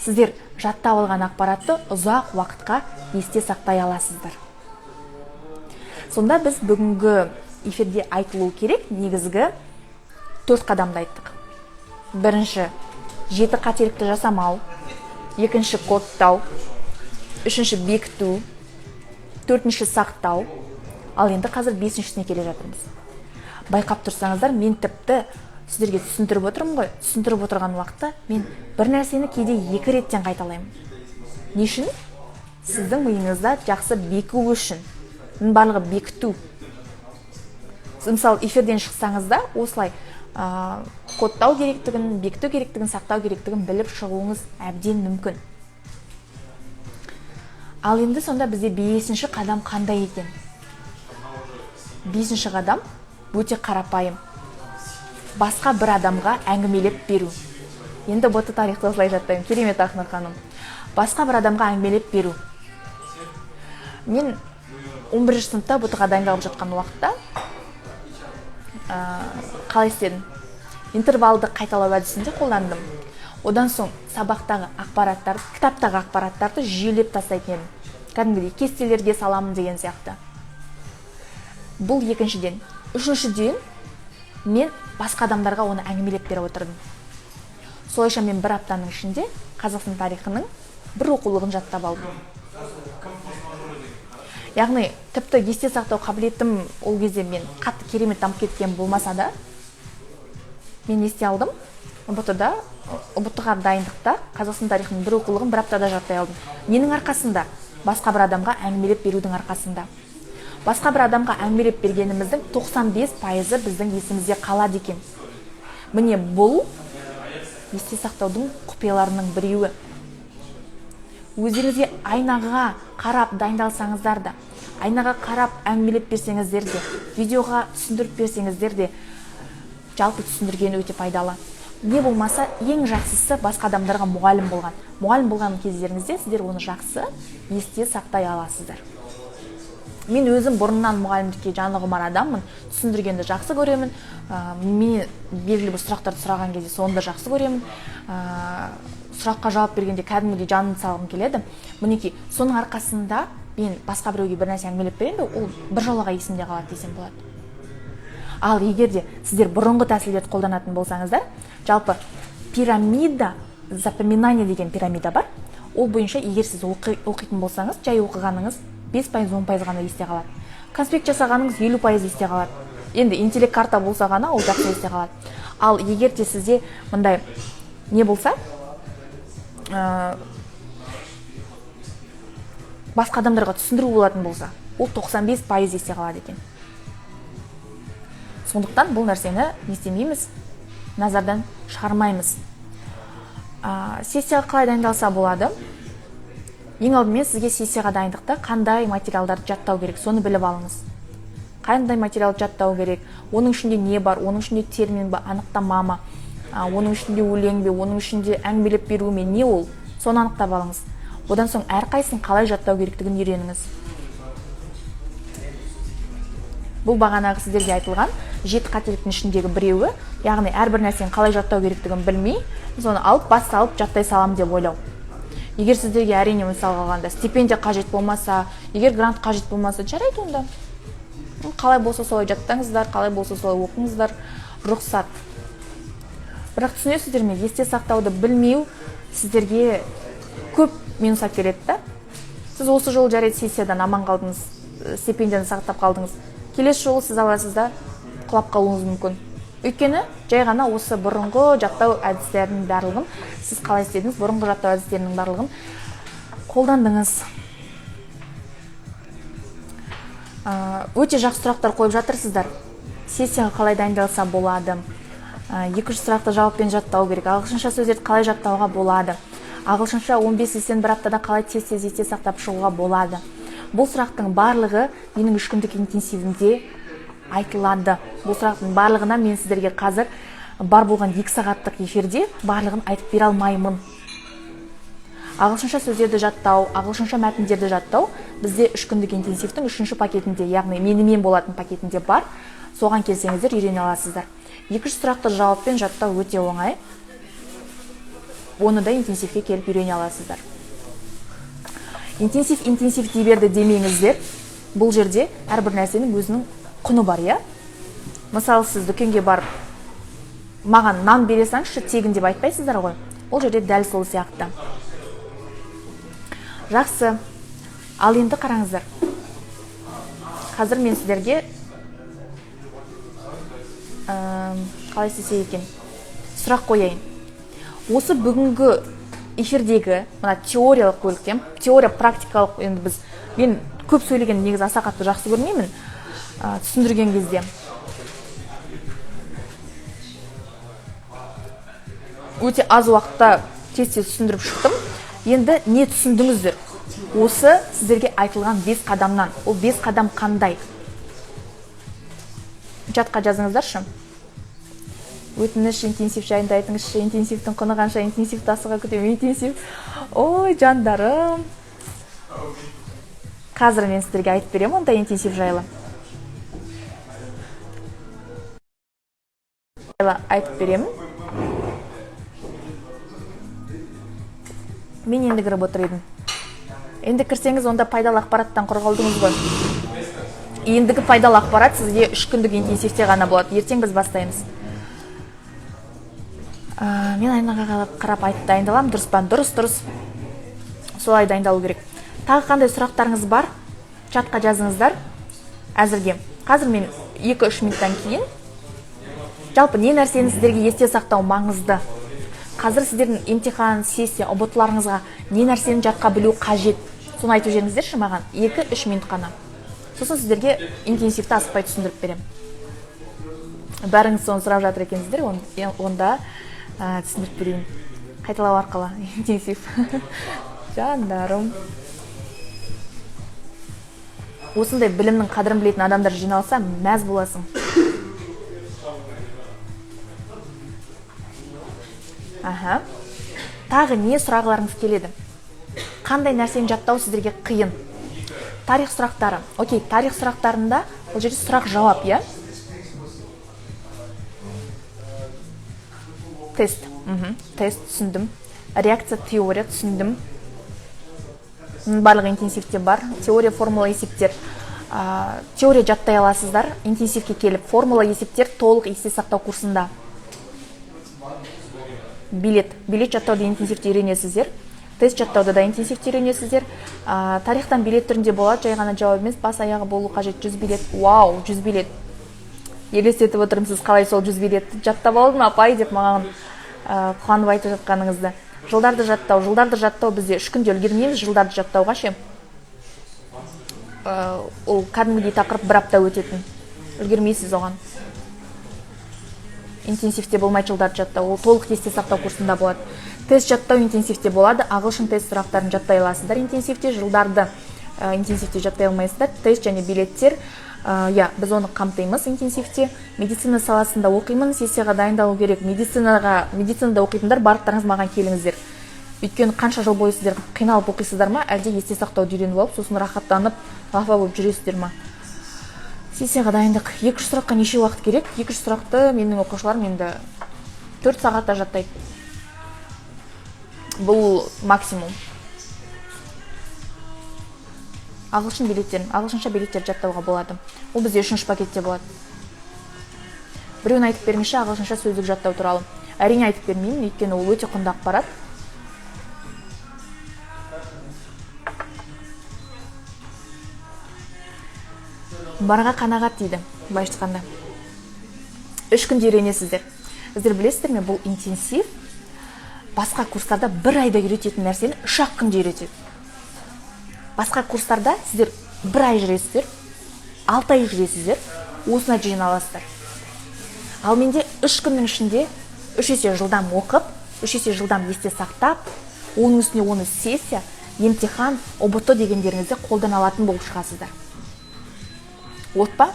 сіздер жаттап алған ақпаратты ұзақ уақытқа есте сақтай аласыздар. Сонда біз бүгінгі эфирде айтылу керек негізгі 4 қадамды айттық. Бірінші, 7 қателікті жасамау, екінші кодтау, үшінші бекіту, төртінші сақтау, ал енді қазір 5-шісіне келе жатырмыз. Байқап тұрсаңыздар, мен тіпті сіздерге түсіндіріп отырмын ғой. Түсіндіріп отырған уақытта мен бір нәрсені кейде 2 реттен қайталаймын. Не үшін? Сіздің миыңызда жақсы беку үшін. Барлығы бекіту. Мысалы, эфирден шықсаңызда осылай кодтау керектігін, бекіту керектігін, сақтау керектігін біліп шығуыңыз әбден мүмкін. Ал енді сонда бізде 5-ші қадам қандай екен? 5-ші қадам өте қарапайым. Басқа бір адамға әңгімелеп беру. Енді боты тарихты осылай жаттаймын. Керемет Ақнұр ханым. Басқа бір адамға әңгімелеп беру. Мен 11-ші сыныпта ботыға дайындалып жатқан уақытта қалай істедім? Интервалды қайталау әдісінде қолдандым. Одан соң сабақтағы ақпараттарды, кітаптағы ақпараттарды жүйелеп тастайтын едім. Кәдімгідей кестелерге саламын деген сияқты. Бұл екіншіден. Үшіншіден, мен басқа адамдарға оны әңгімелеп беріп отырдым. Солайша мен 1 аптаның ішінде Қазақстан тарихының бір оқулығын жаттап алдым. Яғни, тіпті есте сақтау қабілетім ол кезде мен қатты керемет дамып кеткен болмаса да, мен есте алдым. ұбт-ға дайындықта Қазақстан тарихының бір оқулығын 1 аптада жаттай алдым. Ненің арқасында? Басқа бір адамға әңгімелеп берудің арқасында. Басқа бір адамға әңгімелеп бергеніміздің 95% біздің есімізде қалады екен. Міне бұл есте сақтаудың құпияларының біреуі. Өздеріңізге айнаға қарап дайындалсаңыздар да, айнаға қарап әңгімелеп берсеңіздер де, видеоға түсіндіріп берсеңіздер де, жалпы түсіндіргені өте пайдалы. Не болмаса, ең жақсысы басқа адамдарға мұғалім болған. Мұғалім болған кездеріңізде сіздер оны жақсы есте сақтай аласыздар. Мен өзім бұрыннан мұғалімдікке жаны құмар адаммын, түсіндіргенді жақсы көремін. Мен белгілі бір сұрақтарды сұраған кезде соны да жақсы көремін. Сұраққа жауап бергенде кәдімгідей жанын салғым келеді. Мінекей, соның арқасында мен басқа біреуге бір нәрсе әңгімелеп берейін бе, ол бір жолаға есімде қалады десем болады. Ал егер де сіздер бұрынғы тәсілдерді қолданатын болсаңыздар, жалпы пирамида, запоминание деген пирамида бар. Ол бойынша егер сіз оқитын болсаңыз, жай оқығаныңыз 5%, 10% ғана есте қалады. Конспект жасағаныңыз 50% есте қалады. Енді интеллект карта болса ғана ол жақсы есте қалады. Ал егер де сізде мындай не болса, басқа адамдарға түсіндіру болатын болса, ол 95% есте қалады екен. Сондықтан бұл нәрсені не істемейміз, назардан шығармаймыз. Сессияға қалай дайындалса болады? Ең алдымен сізге сессияға дайындықта қандай материалдарды жаттау керек, соны біліп алыңыз. Қандай материалды жаттау керек, оның ішінде не бар, оның ішінде термин ба, анықтама ма, оның ішінде өлең бе, оның ішінде әңгімелеп беру ме, не ол, соны анықтап алыңыз. Одан соң әрқайсысын қалай жаттау керектігін үйреніңіз. Бұл бағанағы сіздерге айтылған 7 қателіктің ішіндегі біреуі, яғни әрбір нәрсені қалай жаттау керектігін білмей, соны алып бас салып жаттай салам деп ойлау. Егер сіздерге әрине мысал қалғанда стипендия қажет болмаса, егер грант қажет болмаса, жарайды онда. Қалай болса солай жаттаңыздар, қалай болса солай оқыңыздар, рұқсат. Бірақ түсінесіздер ме, есте сақтауды білмеу сіздерге көп минус әкеледі да. Сіз осы жолы жарайды сессиядан аман қалдыңыз, стипендияны сақтап қалдыңыз. Келесі жолы сіз аласыз да құлап қалуыңыз мүмкін. Өйткені жай ғана осы бұрынғы жаттау әдістерінің барлығын, сіз қалай істедіңіз, бұрынғы жаттау әдістерінің барлығын қолдандыңыз. Өте жақсы сұрақтар қойып жатырсыздар. Сессияға қалай дайындалса болады? Екінші сұрақты жауаппен жаттау керек. Ағылшынша сөздерді қалай жаттауға болады? Ағылшынша 15 естен бір аптада қалай тез есте сақтап шығуға болады? Бұл сұрақтың барлығы менің 3 күндік интенсивімде айтылады. Бұл сұрақтың барлығына мен сіздерге қазір бар болған 2 сағаттық эфирде барлығын айтып бере алмаймын. Ағылшынша сөздерді жаттау, ағылшынша мәтіндерді жаттау бізде 3 күндік интенсивтің 3-ші пакетінде, яғни менімен болатын пакетінде бар. Соған келсеңіздер үйрене аласыздар. Екінші сұрақты жауаппен жаттау өте оңай. Оны да интенсивке келіп үйрене аласыздар. Интенсив дей берді демеңіздер. Бұл жерде әрбір нәрсенің өзінің құны бар, я? Мысалы, сіз дүкенге барып, маған нан бере салыңызшы, тегін деп айтпайсыздар ғой. Ол жерде дәл сол сияқты. Жақсы. Ал енді қараңыздар. Қазір мен сіздерге қалай істесе екен? Сұрақ қояйын. Осы бүгінгі эфирдегі мына теориялық бөліктен, теория практикалық, енді мен көп сөйлеген негізі аса қатты жақсы көрмеймін, түсіндірген кезде. Өте аз уақытта тез түсіндіріп шықтым. Енді не түсіндіңіздер? Осы сіздерге айтылған 5 қадамнан. Ол 5 қадам қандай? Жатқа жазыңыздаршы. Өтініш интенсив жайында айтыңызшы, интенсивтің құны қанша, интенсивті асыға күтемін, интенсив. Ой, жандарым. Қазір мен сіздерге айтып беремін онда интенсив жайлы. Айтып беремін. Мен енді кіріп отыр едім. Енді кірсеңіз, онда пайдалы ақпараттан қорғалдыңыз ғой. Ендігі пайдалы ақпарат сізге 3 күндік интенсивте ғана болады. Ертең біз бастаймыз. Мен айнаға қарап айтып дайындалам, дұрыс па? Дұрыс. Солай дайындалу керек. Тағы қандай сұрақтарыңыз бар? Чатқа жазыңыздар. Әзірге. Қазір мен 2-3 минуттан кейін жалпы не нәрсені сіздерге есте сақтау маңызды. Қазір сіздердің емтихан, сессия, ұбт-ларыңызға не нәрсені жатқа білу қажет? Соны айтып жеңіздерші маған. 2-3 минут қана. Сосын сіздерге интенсивті асықпай түсіндіріп берем. Бәріңіз соны сұрап жатыр екенсіздер, онда түсіндіріп берейін. Қайталау арқылы интенсив. Жандарым. Осындай білімнің қадірін білетін адамдар жиналса, мәз боласың. Тағы не сұрағыларыңыз келеді? Қандай нәрсені жаттау сіздерге қиын? Тарих сұрақтары. Окей, тарих сұрақтарында ол жерде сұрақ жауап, я? Тест. Тест түсіндім. Реакция, теория түсіндім. Барлық интенсивте бар. Теория, формула, есептер. Теория жаттай аласыздар. Интенсивке келіп, формула, есептер толық есте сақтау курсында. Билет жаттауды интенсивте үйренесіздер. Тест жаттауда да интенсивті үйренесіздер. Тарихтан билет түрінде болады, жай ғана жауап емес, бас аяғы болу қажет. 100 билет. Вау, 100 билет. Елестетіп отырмын, сіз қалай сол 100 билетті жаттап алдым, апай деп маған қуанып айтып жатқаныңызды. Жылдарды жаттау бізде 3 күнде үлгермейміз, жылдарды жаттауға ше. Ол кәдімгідей тақырып 1 апта өтетін. Үлгермейсіз оған. Интенсивте болмайды жылдарды жаттау, ол толық есте сақтау курсында болады. Тест жаттау интенсивте болады, ағылшын тест сұрақтарын жаттай аласыздар интенсивте, жылдарды интенсивте жаттай алмайсыздар. Тест және билеттер, біз оны қамтимыз интенсивте. Медицина саласында оқимын, сессияға дайындалу керек. Медицинада оқитындар барлықтарыңыз маған келіңіздер. Өйткені қанша жыл бойы сіздер қиналып оқисыздар ма, әлде есте сақтауды үйреніп алып, сосын рахаттанып, лафа болып жүресіздер ма? Сессияға дайындық. 200 сұраққа неше уақыт керек? 200 сұрақты менің оқушыларым енді 4 сағатта жаттайды. Бұл максимум. Ағылшынша билеттер жаттауға болады. Ол бізде 3-ші пакетте болады. Біреуін айтып бермеші ағылшынша сөздік жаттау туралы. Әрине айтып бермеймін, өйткені ол өте құнды ақпарат. Барға қанағат дейді, былай айтқанда. 3 күнде үйренесіздер. Сіздер білесіздер ме, бұл интенсив басқа курстарда 1 айда үйрететін нәрсені 3-ақ күнде үйретеді. Басқа курстарда сіздер 1 ай жүресіздер, 6 ай жүресіздер, осына жиын аласыздар. Ал менде 3 күннің ішінде 3 есе жылдам оқып, 3 есе жылдам есте сақтап, оның үстіне оны сессия, емтихан, ОБТ дегендеріңізді қолдан алатын болып шығасыздар. От па?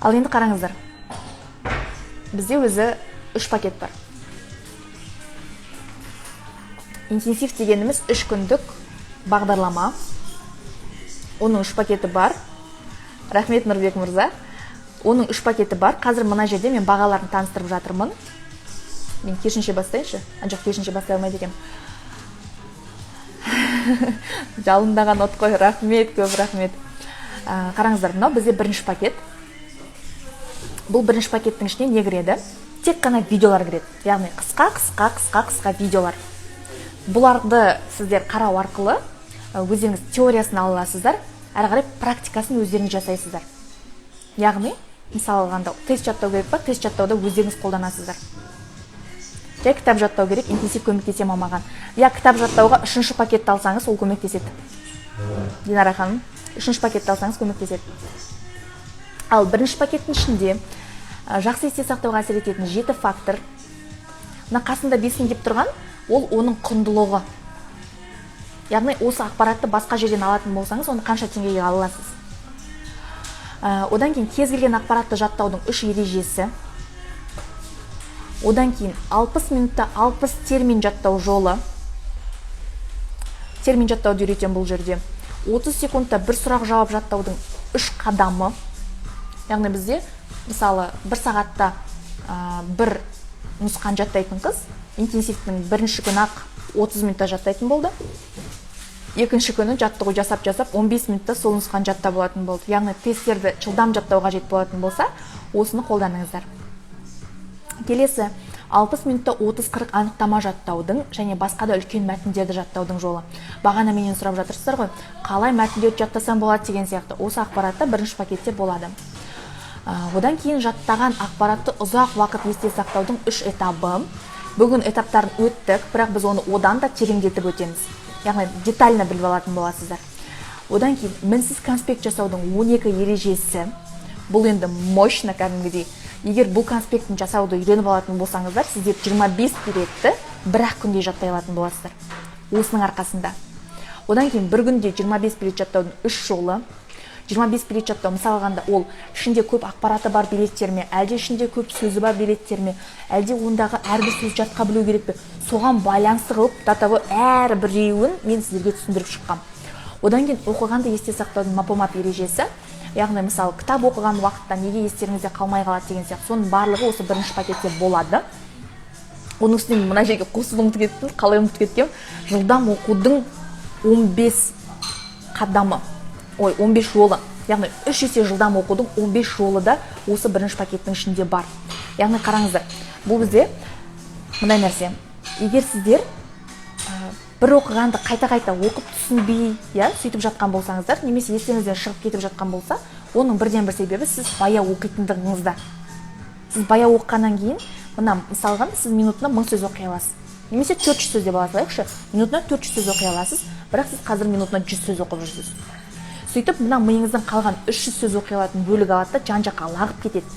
Ал енді қараңыздар. Бізде өзі 3 пакет бар. Интенсив дегеніміз 3 күндік бағдарлама. Оның 3 пакеті бар. Рахмет, Нұрбек мырза. Оның 3 пакеті бар. Қазір мына жерде мен бағаларын таныстырып жатырмын. Мен кешінше бастайыншы. Жоқ, кешінше бастай алмайды екем. Жалындаған от қой, рахмет, көп рахмет. Қараңыздар, мынау бізде 1-ші пакет. Бұл 1-ші пакеттің ішіне не кіреді? Тек қана видеолар кіреді. Яғни қысқа видеолар. Бұларды сіздер қарау арқылы өздеріңіз теориясын ала аласыздар, әрі қарай практикасын өздеріңіз жасайсыздар. Яғни, мысалы алғанда тест жаттау керек па? Тест жаттауда өздеріңіз қолданасыздар. Жай кітап жаттау керек, интенсив көмектесе ма маған. Кітап жаттауға 3-ші пакетті алсаңыз, ол көмектеседі. Динара ханым, 3-ші пакетті алсаңыз көмектеседі. Ал 1-ші пакеттің ішінде жақсы есте сақтауға әсер ететін 7 фактор. Мына қасында 5 деп тұрған, ол оның құндылығы. Яғни осы ақпаратты басқа жерден алатын болсаңыз, оны қанша теңгеге ала аласыз. Одан кейін кез келген ақпаратты жаттаудың 3 ережесі. Одан кейін 60 минутта 60 термин жаттау жолы. Термин жаттауды үйретем бұл жерде. 30 секундта бір сұрақ жауап жаттаудың 3 қадамы. Яғни бізде, мысалы, 1 сағатта бір нұсқан жаттайтын қыз, интенсивтің 1-ші күні ақ 30 минутта жаттайтын болды. 2-ші күні жаттығу жасап 15 минутта сол нұсқан жаттап болатын болды. Яғни тесттерді жылдам жаттау қажет болатын болса, осыны қолданыңыздар. Келесі 60 минутта 30-40 анықтама жаттаудың және басқа да үлкен мәтіндерді жаттаудың жолы. Бағана менен сұрап жатырсыздар ғой, қалай мәтіндерді жаттасам болады деген сияқты. Осы ақпаратта 1-ші пакетте болады. Одан кейін жаттаған ақпаратты ұзақ уақыт есте сақтаудың 3 этабы. Бүгін этаптарын өттік, бірақ біз оны одан да тереңдетіп өтеміз. Яғни детально біліп алатын боласыздар. Одан кейін мінсіз конспект жасаудың 12 ережесі. Бұл енді мощно кәдімгідей. Егер бұл конспектін жасауды үйреніп алатын болсаңыздар, сіздер 25 билетті 1-ақ күнде жаттай алатын боласыздар. Осының арқасында. Одан кейін бір күнде 25 билет жаттаудың 3 жолы. 25 билет жаттау, мысалы алғанда, ол ішінде көп ақпараты бар билеттер ме, әлде ішінде көп сөзі бар билеттер ме, әлде ондағы әрбір сөз жатқа білу керек пе, соған байланысты қылып датабы әр біреуін мен сіздерге түсіндіріп шыққам. Одан кейін оқығанды есте сақтаудың мапомап ережесі, яғни мысалы кітап оқыған уақытта неге естеріңізде қалмай қалады деген сияқты, соның барлығы осы 1-ші пакетте болады. Оның үстіне мына жерге қосып ұмытып кеттім, қалай ұмытып кеткем, жылдам оқудың 15 қадамы. 15 жолы. Яғни 3 есе жылдам оқудың 15 жолы да осы 1-ші пакеттің ішінде бар. Яғни қараңыздар, бұл бізде мындай нәрсе. егер сіздер бір оқығанды қайта-қайта оқып түсінбей, сөйтіп жатқан болсаңыздар, немесе есіңізден шығып кетіп жатқан болса, оның бірден бір себебі сіз баяу оқитындығыңызда. Сіз баяу оқығаннан кейін, мына мысалға сіз минутына 1000 сөз оқи аласыз. Немесе 400 сөз деп алайықшы, минутына 400 сөз оқи аласыз, бірақ сіз қазір минутына 100 сөз оқып жүрсіз. Сөйтіп, мына миыңыздың қалған 300 сөз оқи алатын бөлігі алады да жан-жаққа лағып кетеді.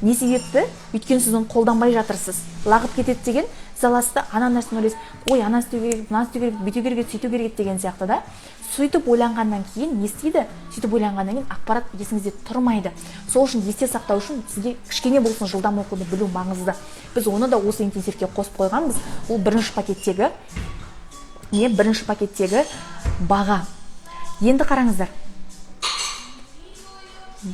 Не себепті? Өйткені сіз оны қолданбай жатырсыз. Лағып кетеді деген, сіз аласыз да ана нәрсені ойлайсыз, ой, ана істеу керек, мына істеу керек, бүйту керек, сөйту керек деген сияқты да. Сөйтіп ойланғаннан кейін не істейді? Сөйтіп ойланғаннан кейін ақпарат есіңізде тұрмайды. Сол үшін есте сақтау үшін сізге кішкене болсын жылдам оқуды білу маңызды. Біз оны да осы интенсивке қосып қойғанбыз. Ол бірінші пакеттегі баға. Енді қараңыздар.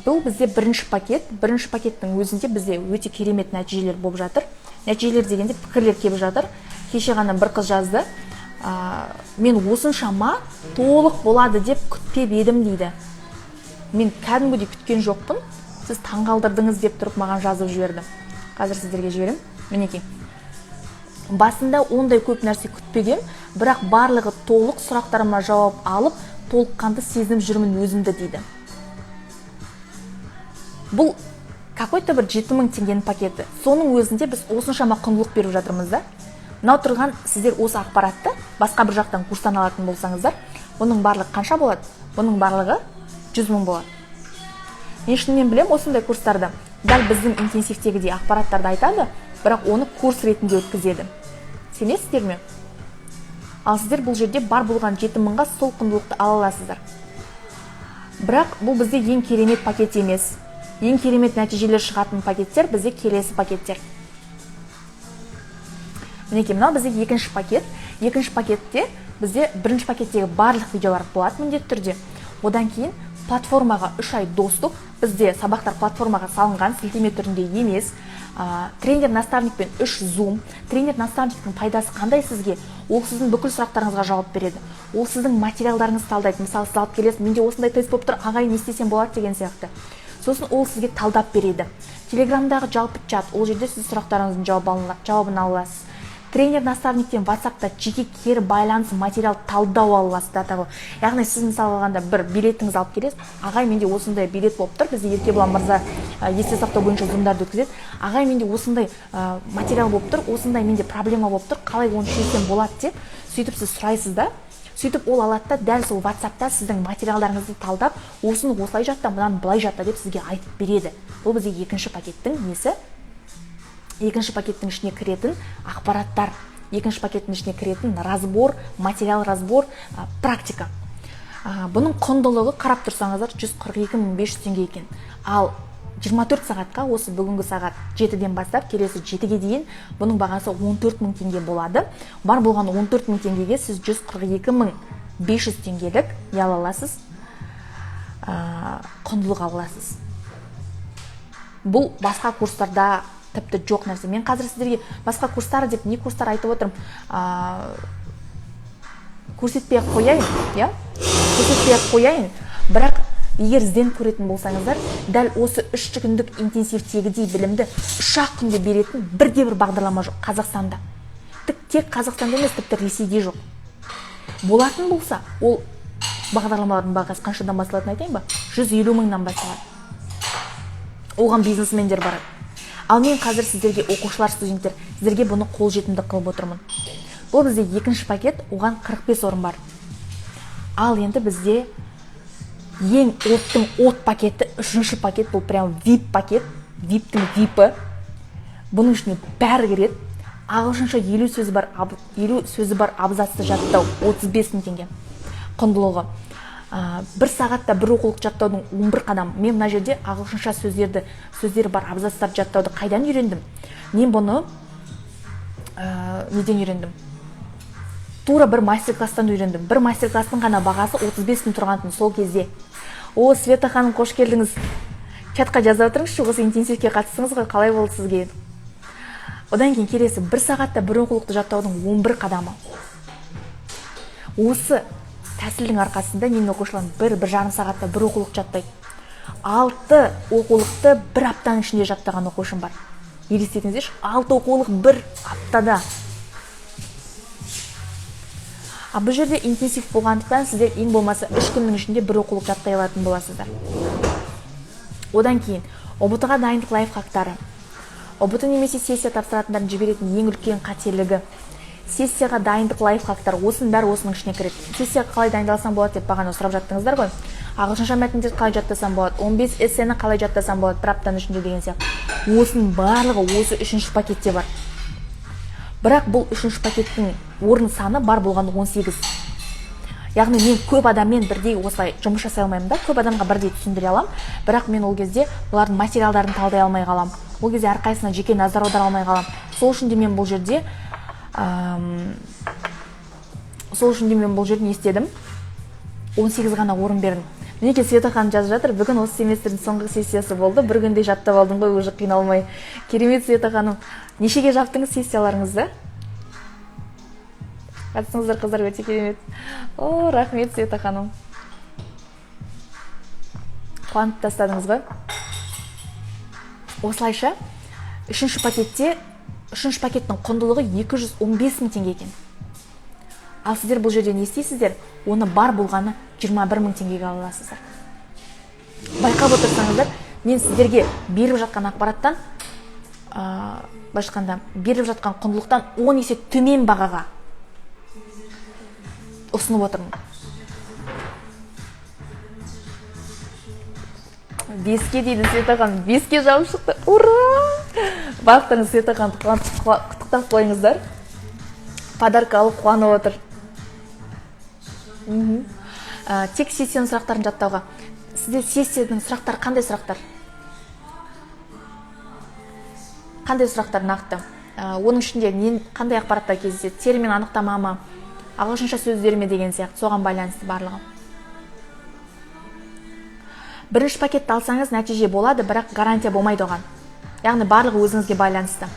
Бұл бізде бірінші пакеттің өзінде бізде өте керемет нәтижелер болып жатыр. Нәтижелер дегенде пікірлер келіп жатыр. Кеше ғана бір қыз жазды, мен осыншама толық болады деп күтпеп едім дейді. Мен кәдімгідей күткен жоқпын, сіз таңғалдырдыңыз деп тұрып маған жазып жіберді. Қазір сіздерге жіберем. Мінекей. Басында ондай көп нәрсе күтпегем, бірақ барлығы толық, сұрақтарыма жауап алып, толыққанды сезініп жүрмін өзімді дейді. Бұл какой-то бір 7000 теңгенің пакеті. Соның өзінде біз осыншама құндылық беріп жатырмыз да. Мынау тұрған сіздер осы ақпаратты басқа бір жақтан курстан алатын болсаңыздар, бұның барлығы қанша болады? Бұның барлығы 100 000 болады. Мен шынымен білем, осындай курстарды дәл біздің интенсивтегідей ақпараттарды айтады, бірақ оны курс ретінде өткізеді. Сенесіздер ме? Ал сіздер бұл жерде бар болған 7000-ға сол құндылықты ала аласыздар. Бірақ бұл бізде ең керемет пакет емес. Ең керемет нәтижелер шығатын пакеттер бізде келесі пакеттер. Мінекей, мынау бізде екінші пакет. Екінші пакетте бізде бірінші пакеттегі барлық видеолар болады міндетті түрде. Одан кейін платформаға 3 ай доступ. Бізде сабақтар платформаға салынған, сілтеме түрінде емес. Тренер-наставникпен 3 Zoom. Тренер-наставниктің пайдасы қандай сізге? Ол сіздің бүкіл сұрақтарыңызға жауап береді. Ол сіздің материалдарыңызды талдайды. Мысалы, сіз алып келесіз, менде осындай тест болып тұр, ағай не істесем болады деген сияқты. Сосын ол сізге талдап береді. Телеграмдағы жалпы чат, ол жерде сіз сұрақтарыңыздың жауабын аласыз. Тренер-наставниктен WhatsApp-та жеке кері байланыс материал талдау аласыз. Яғни сіз мысалы алғанда бір билетіңіз алып келесіз, ағай менде осындай билет болып тұр, бізде Еркебұлан мырза есте сақтау бойынша зумдарды өткізеді. Ағай менде осындай материал болып тұр, осындай менде проблема болып тұр, қалай оны шешсем болады деп, сөйтіп сіз сұрайсыз да. Сөйтіп ол алады да дәл сол WhatsApp-та сіздің материалдарыңызды талдап, осыны осылай жатта, мынаны былай жатта деп сізге айтып береді. Бұл бізде екінші пакеттің несі? Екінші пакеттің ішіне кіретін ақпараттар, екінші пакеттің ішіне кіретін разбор, материал разбор, практика. Бұның құндылығы қарап тұрсаңыздар 142 500 теңге екен. Ал 24 сағатқа, осы бүгінгі сағат 7-ден бастап, келесі 7-ге дейін бұның бағасы 14 000 теңге болады. Бар болған 14 000 теңгеге сіз 142 500 теңгелік ала аласыз, құндылық аласыз. Бұл басқа курстарда тіпті жоқ нәрсе. Мен қазір сіздерге басқа курстар деп не курстар айтып отырмын, көрсетпей қояйын, бірақ егер ізденіп көретін болсаңыздар, дәл осы 3 күндік интенсивтегідей білімді 3-ақ күнде беретін бірде-бір бағдарлама жоқ Қазақстанда. Тек Қазақстанда емес, тіпті Ресейде жоқ. Болатын болса, ол бағдарламалардың бағасы қаншадан басталатынын айтайын ба? 150 000-нан басталады. Оған бизнесмендер барады. Ал мен қазір сіздерге, оқушылар, студенттер, сіздерге бұны қолжетімді қылып отырмын. Бұл бізде екінші пакет, оған 45 орын бар. Ал енді бізде ең оттың от пакеті, үшінші пакет, бұл прям VIP пакет, VIP-тің VIP-і. Бұның ішіне бәрі кіреді. Ағылшынша 50 сөзі бар абзацты жаттау 35 000 теңге. Құндылығы. Бір сағатта бір оқулық жаттаудың 11 қадам. Мен мына жерде ағылшынша сөздері бар абзацтарды жаттауды қайдан үйрендім? Мен бұны неден үйрендім? Тура бір мастер-класстан үйрендім. Бір мастер-класстың ғана бағасы 35 000 тұрғантын сол кезде. О, Света ханым, қош келдіңіз. Чатқа жазып отырыңызшы, осы интенсивке қатысыңыз ғой, қалай болды сізге? Одан кейін келесі, бір сағатта бір оқулықты жаттаудың 11 қадамы. Осы тәсілдің арқасында менің оқушыларым бір жарым сағатта бір оқулық жаттайды. 6 оқулықты бір аптаның ішінде жаттаған оқушым бар. Елестетіңіздерші, 6 оқулық бір аптада. Бұл жерде интенсив болғандықтан сіздер ең болмаса 3 күннің ішінде бір оқулық жаттай алатын боласыздар. Одан кейін ұбт-ға дайындық лайфхактары. ұбт немесе сессия тапсыратындардың жіберетін ең үлкен қателігі. Сессияға дайындық лайфхактар, осының бәрі осының ішіне кіреді. Сессияға қалай дайындалсам болады деп бағана сұрап жаттыңыздар ғой. Ағылшынша мәтіндерді қалай жаттасам болады, 15 эссені қалай жаттасам болады бір аптаның ішінде деген сияқты. Осының барлығы осы 3-ші пакетте бар. Бірақ бұл 3-ші пакеттің орын саны бар болғанда 18. Яғни мен көп адаммен бірдей осылай жұмыс жасай алмаймын да, көп адамға бірдей түсіндіре алам, бірақ мен ол кезде бұлардың материалдарын талдай алмай қалам. Ол кезде әрқайсына жеке назар аудара алмай қалам. Сол үшін де мен бұл жерде не істедім? 18 ғана орын бердім. Мінекей Света ханым жазып жатыр, бүгін осы семестрдің соңғы сессиясы болды, бір күнде жаттап алдым ғой, уже қиналмай. Керемет, Света ханым. Нешеге жаптыңыз сессияларыңызды? Қатысыңыздар қыздар, өте керемет. О, рахмет, Света ханым. Қуанып тастадыңыз ғой. Осылайша 3-ші пакеттің құндылығы 215 мың теңге екен. Ал сіздер бұл жерде не істейсіздер? Оны бар болғаны 21 мың теңгеге ала аласыздар. Байқап отырсаңыздар, мен сіздерге беріп жатқан ақпараттан, беріп жатқан құндылықтан 10 есе төмен бағаға ұсынып отырмын. 5-ке дейді Света ханым, 5-ке жауып шықты. Ура! Бақтыңыз Света ханым, құттықтап қойыңыздар. Подарка алып қуанып отыр. Тек сессияның сұрақтарын жаттауға. Сізде сессияның сұрақтары қандай сұрақтар? Қандай сұрақтар нақты? Оның ішінде қандай ақпараттар кездеседі? Термин анықтама ма? Ағылшынша сөздер ме деген сияқты, соған байланысты барлығы. Бірінші пакетті алсаңыз нәтиже болады, бірақ гарантия болмайды оған. Яғни барлығы өзіңізге байланысты.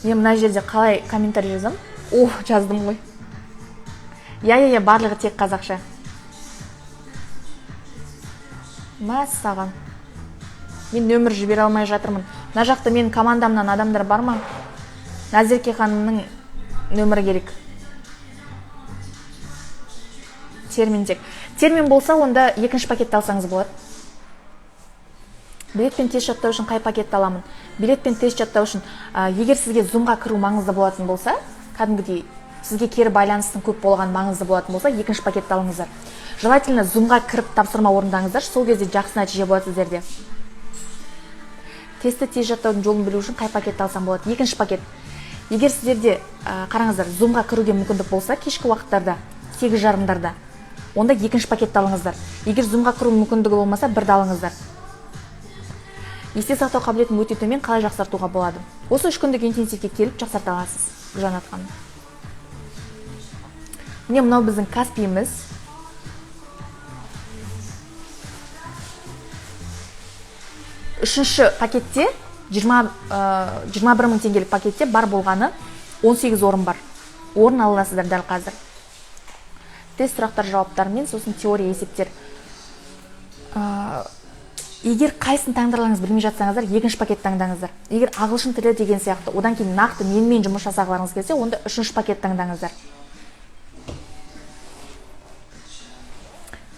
Мен мына жерде қалай комментарий жазам? Жаздым ғой. Я, барлығы тек қазақша. Мәссаған. Мен нөмір жібере алмай жатырмын. Мына жақта мен командамнан адамдар бар ма? Назерке ханымның нөмірі керек. Термин тек. Термин болса, онда 2-ші пакетті алсаңыз болады. Билет пен тест жаттау үшін қай пакетті аламын? Билет пен тест жаттау үшін, егер сізге Zoom-ға кіру маңызды болатын болса, кәдімгідей сізге кері байланыстың көп болған маңызды болатын болса, 2-ші пакетті алыңыздар. Желательно Zoom-ға кіріп тапсырма орындаңыздар, сол кезде жақсы нәтиже болады сіздерде. Тестті тест жаттаудың жолын білу үшін қай пакетті алсам болады? 2-ші пакет. Егер сіздерде, қараңыздар, Zoom-ға кіруге мүмкіндік болса, кешкі уақыттарда, 8:30-дарда, онда 2-ші пакетті алыңыздар. Егер Zoom-ға кіру мүмкіндігі болмаса, бірді алыңыздар. Есте сақтау қабілетін өте төмен қалай жақсартуға болады? Осы 3 күндік интенсивке келіп жақсарта аласыз, Жанат ханым. Міне мынау біздің Каспиіміз. Үшінші пакетте, 21 мың теңгелік пакетте бар болғаны 18 орын бар. Орын аласыздар дәл қазір. Тест сұрақтар жауаптарымен, сосын теория есептер. Егер қайсын таңдарларыңыз білмей жатсаңыздар, 2-ші пакет таңдаңыздар. Егер ағылшын тілі деген сияқты, одан кейін нақты менімен жұмыс жасағыларыңыз келсе, онда 3-ші пакет таңдаңыздар.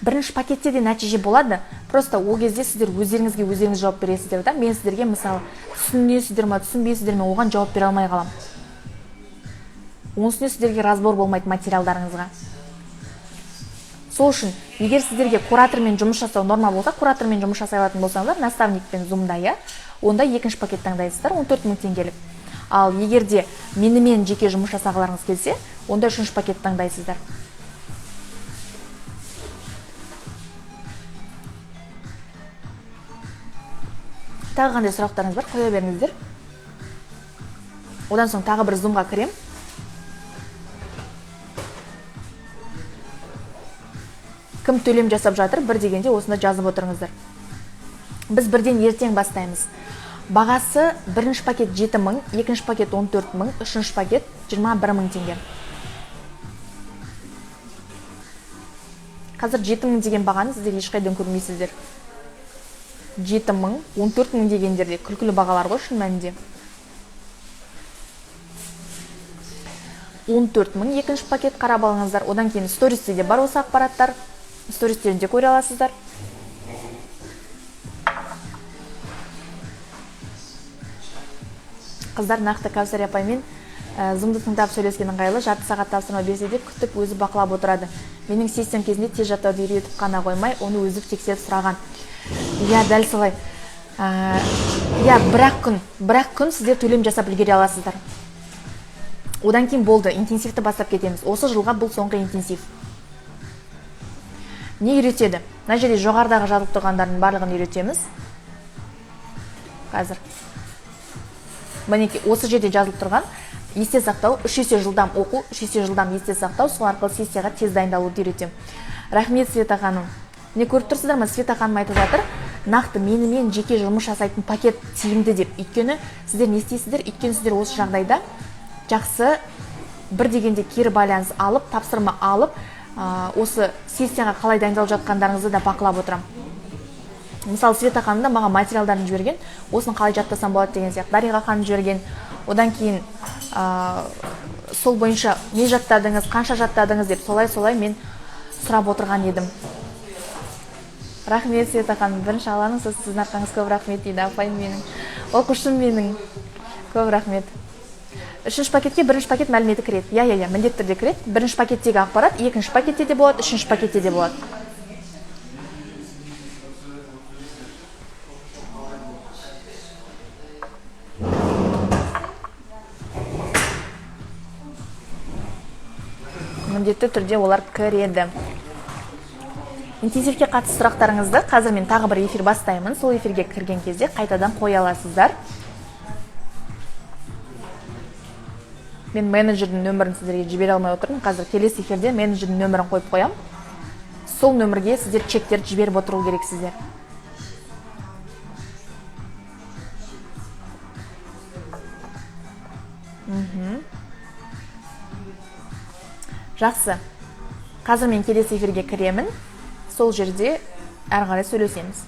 1-ші пакетте де нәтиже болады. Просто ол кезде сіздер өздеріңіз жауап бересіздер да. Мен сіздерге мысалы түсінесіздер ме, түсінбейсіздер ме, оған жауап бере алмай қалам. Оның үстіне сіздерге разбор болмайды материалдарыңызға. Сол үшін, егер сіздерге куратормен жұмыс жасау норма болса, куратормен жұмыс жасай алатын болсаңыздар, наставникпен Zoom-да, онда 2-ші пакет таңдайсыздар, 14 мың теңгелік. Ал егер де менімен жеке жұмыс жасағыларыңыз келсе, онда 3-ші пакет таңдайсыздар. Тағы қандай сұрақтарыңыз бар, қоя беріңіздер. Одан соң тағы бір Zoom-ға кірем. Кім төлем жасап жатыр, бір дегенде осында жазып отырыңыздар. Біз бірден ертең бастаймыз. Бағасы 1-ші пакет 7 мың, 2-ші пакет 14 мың, 3-ші пакет 21 мың теңге. Қазір 7 мың деген бағаны сіздер ешқайдан көрмейсіздер. 7000, 14000 дегендерде күлкілі бағалар ғой шын мәнінде. 14000 екінші пакет қарап алыңыздар. Одан кейін стористе де бар осы ақпараттар. Стористерінде көре аласыздар. Қыздар нақты Кәусар апаймен зымды тыңдап сөйлескен ыңғайлы, жарты сағат тапсырма берсе деп күтіп өзі бақылап отырады. Менің сессиям кезінде тез жаттауды үйретіп қана қоймай, оны өзі тексеріп сұраған. Иә, дәл солай. Иә, бір-ақ күн сіздер төлем жасап үлгере аласыздар. Одан кейін болды, интенсивті бастап кетеміз. Осы жылға бұл соңғы интенсив. Не үйретеді? Мына жерде жоғарыдағы жазылып тұрғандардың барлығын үйретеміз. Қазір. Мінекей, осы жерде жазылып тұрған есте сақтау, 3 есе жылдам оқу, 3 есе жылдам есте сақтау, сол арқылы сессияға тез дайындалуды үйретем. Рахмет, Света ханым. Не көріп тұрсыздар ма? Света ханым айтып жатыр, нақты менімен жеке жұмыс жасайтын пакет тиімді деп. Өйткені сіздер не істейсіздер? Өйткені сіздер осы жағдайда жақсы бір дегенде кері байланыс алып, тапсырма алып, осы сессияға қалай дайындалып жатқандарыңызды да бақылап отырам. Мысалы, Света ханым да маған материалдарын жіберген, осыны қалай жаттасам болады деген сияқты. Дариға ханым жіберген. Одан кейін сол бойынша не жаттадыңыз, қанша жаттадыңыз деп солай мен сұрап отырған едім. Рахмет, Света ханым. Бірінші алаңыз, сіздің арқаңыз көп рахмет дейді. Апайым менің, оқушым менің. Көп рахмет. Үшінші пакетке бірінші пакет мәліметі кіреді. Иә, міндетті түрде кіреді. Бірінші пакеттегі ақпарат екінші пакетте де болады, үшінші пакетте де болады. Міндетті түрде олар кіреді. Интенсивке қатысты сұрақтарыңызды қазір мен тағы бір эфир бастаймын. Сол эфирге кірген кезде қайтадан қоя аласыздар. Мен менеджердің нөмірін сіздерге жібере алмай отырмын. Қазір келесі эфирде менеджердің нөмірін қойып қоям. Сол нөмірге сіздер чектерді жіберіп отыру керексіздер. Жақсы. Қазір мен келесі эфирге кіремін. Сол жерде әрі қарай сөйлесеміз.